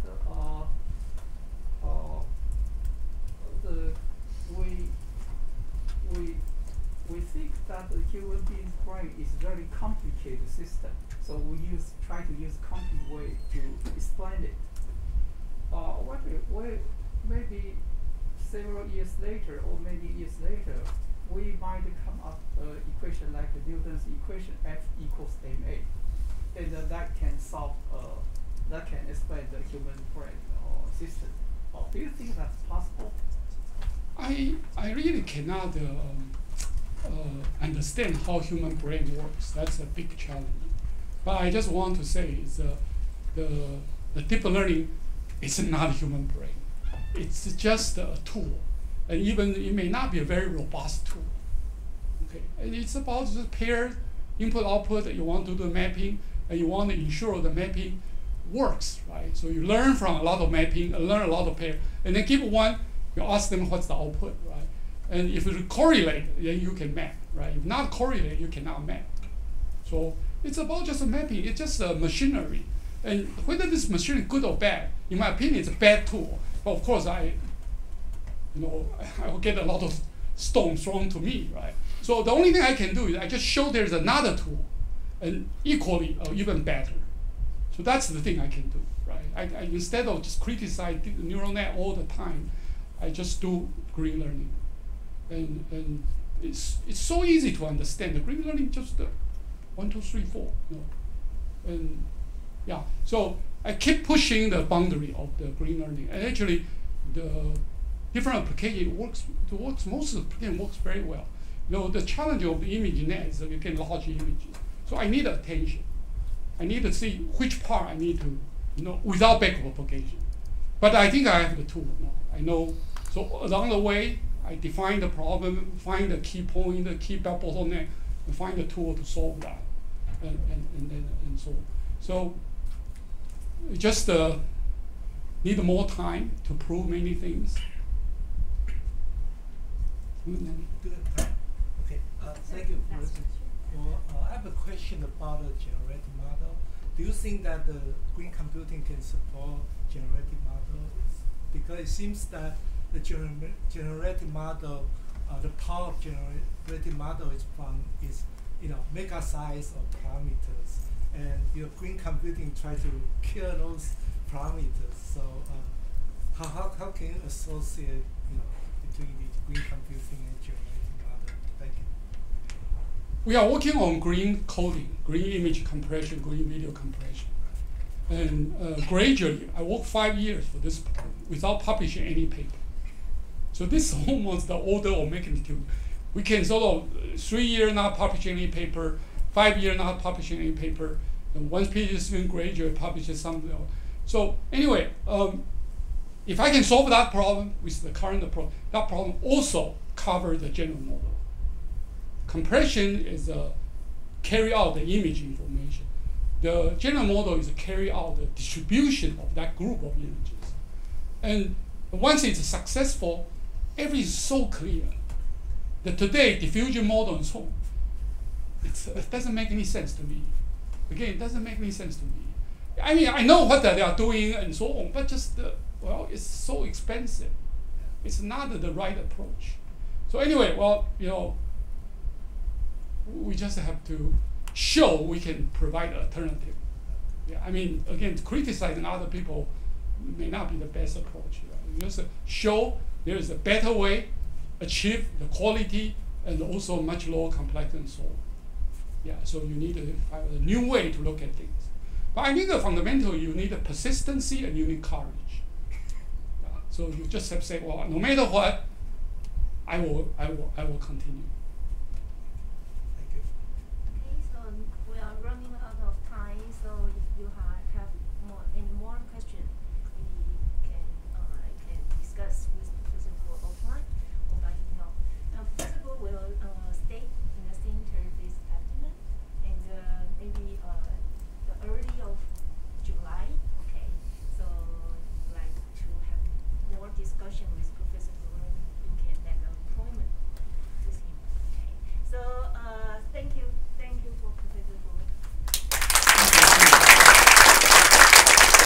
we think that the human being's brain is a very complicated system. So we try to use complete way to explain it. Maybe several years later or many years later, we might come up equation like Newton's equation, F equals ma, and that can solve, that can explain the human brain system. Do you think that's possible? I really cannot understand how human brain works. That's a big challenge. But I just want to say is the deep learning is not human brain. It's just a tool. And even it may not be a very robust tool. Okay, and it's about the paired input-output. You want to do mapping, and you want to ensure the mapping works, right? So you learn from a lot of mapping, and learn a lot of pair, and then give one. You ask them what's the output, right? And if it correlate, then you can map, right? If not correlate, you cannot map. So it's about just a mapping. It's just a machinery, and whether this machinery is good or bad, in my opinion, it's a bad tool. But of course, I will get a lot of stones thrown to me, right? So the only thing I can do is I just show there's another tool, and equally or even better. So that's the thing I can do, right? I instead of just criticize the neural net all the time, I just do green learning, and it's so easy to understand. The green learning just 1, 2, 3, 4, and yeah. So I keep pushing the boundary of the green learning, and actually, the different application most application works very well. You know, the challenge of the image net is that you get large images. So I need attention. I need to see which part I need to, you know, without backpropagation. But I think I have the tool now. I know. So along the way, I define the problem, find the key point, the key bottleneck, and find the tool to solve that, and so on. So we just need more time to prove many things. Okay, thank you, Professor. Well, I have a question about the generative model. Do you think that the green computing can support generative models? Because it seems that the generative model, the power of generative model is mega size of parameters, and your green computing try to kill those parameters. So how can you associate between the green computing and generative model? Thank you. We are working on green coding, green image compression, green video compression. And gradually, I worked 5 years for this problem without publishing any paper. So this is almost the order of magnitude. We can sort of 3 years not publishing any paper, 5 years not publishing any paper, and one PhD student graduate publishes something else. So anyway, if I can solve that problem with the current approach, that problem also covers the general model. Compression is carry out the image information. The general model is carry out the distribution of that group of images. And once it's successful, everything is so clear that today diffusion model and so on, it doesn't make any sense to me. Again, it doesn't make any sense to me. I mean, I know what they are doing and so on, but just, well, it's so expensive. It's not the right approach. So anyway, well, we just have to show we can provide an alternative. Yeah, I mean, again, criticizing other people may not be the best approach. You just show there is a better way, achieve the quality, and also much lower complexity and so on. Yeah, so you need to find a new way to look at things. But I think fundamentally you need a persistency and you need courage. Yeah, so you just have to say, well, no matter what, I will continue.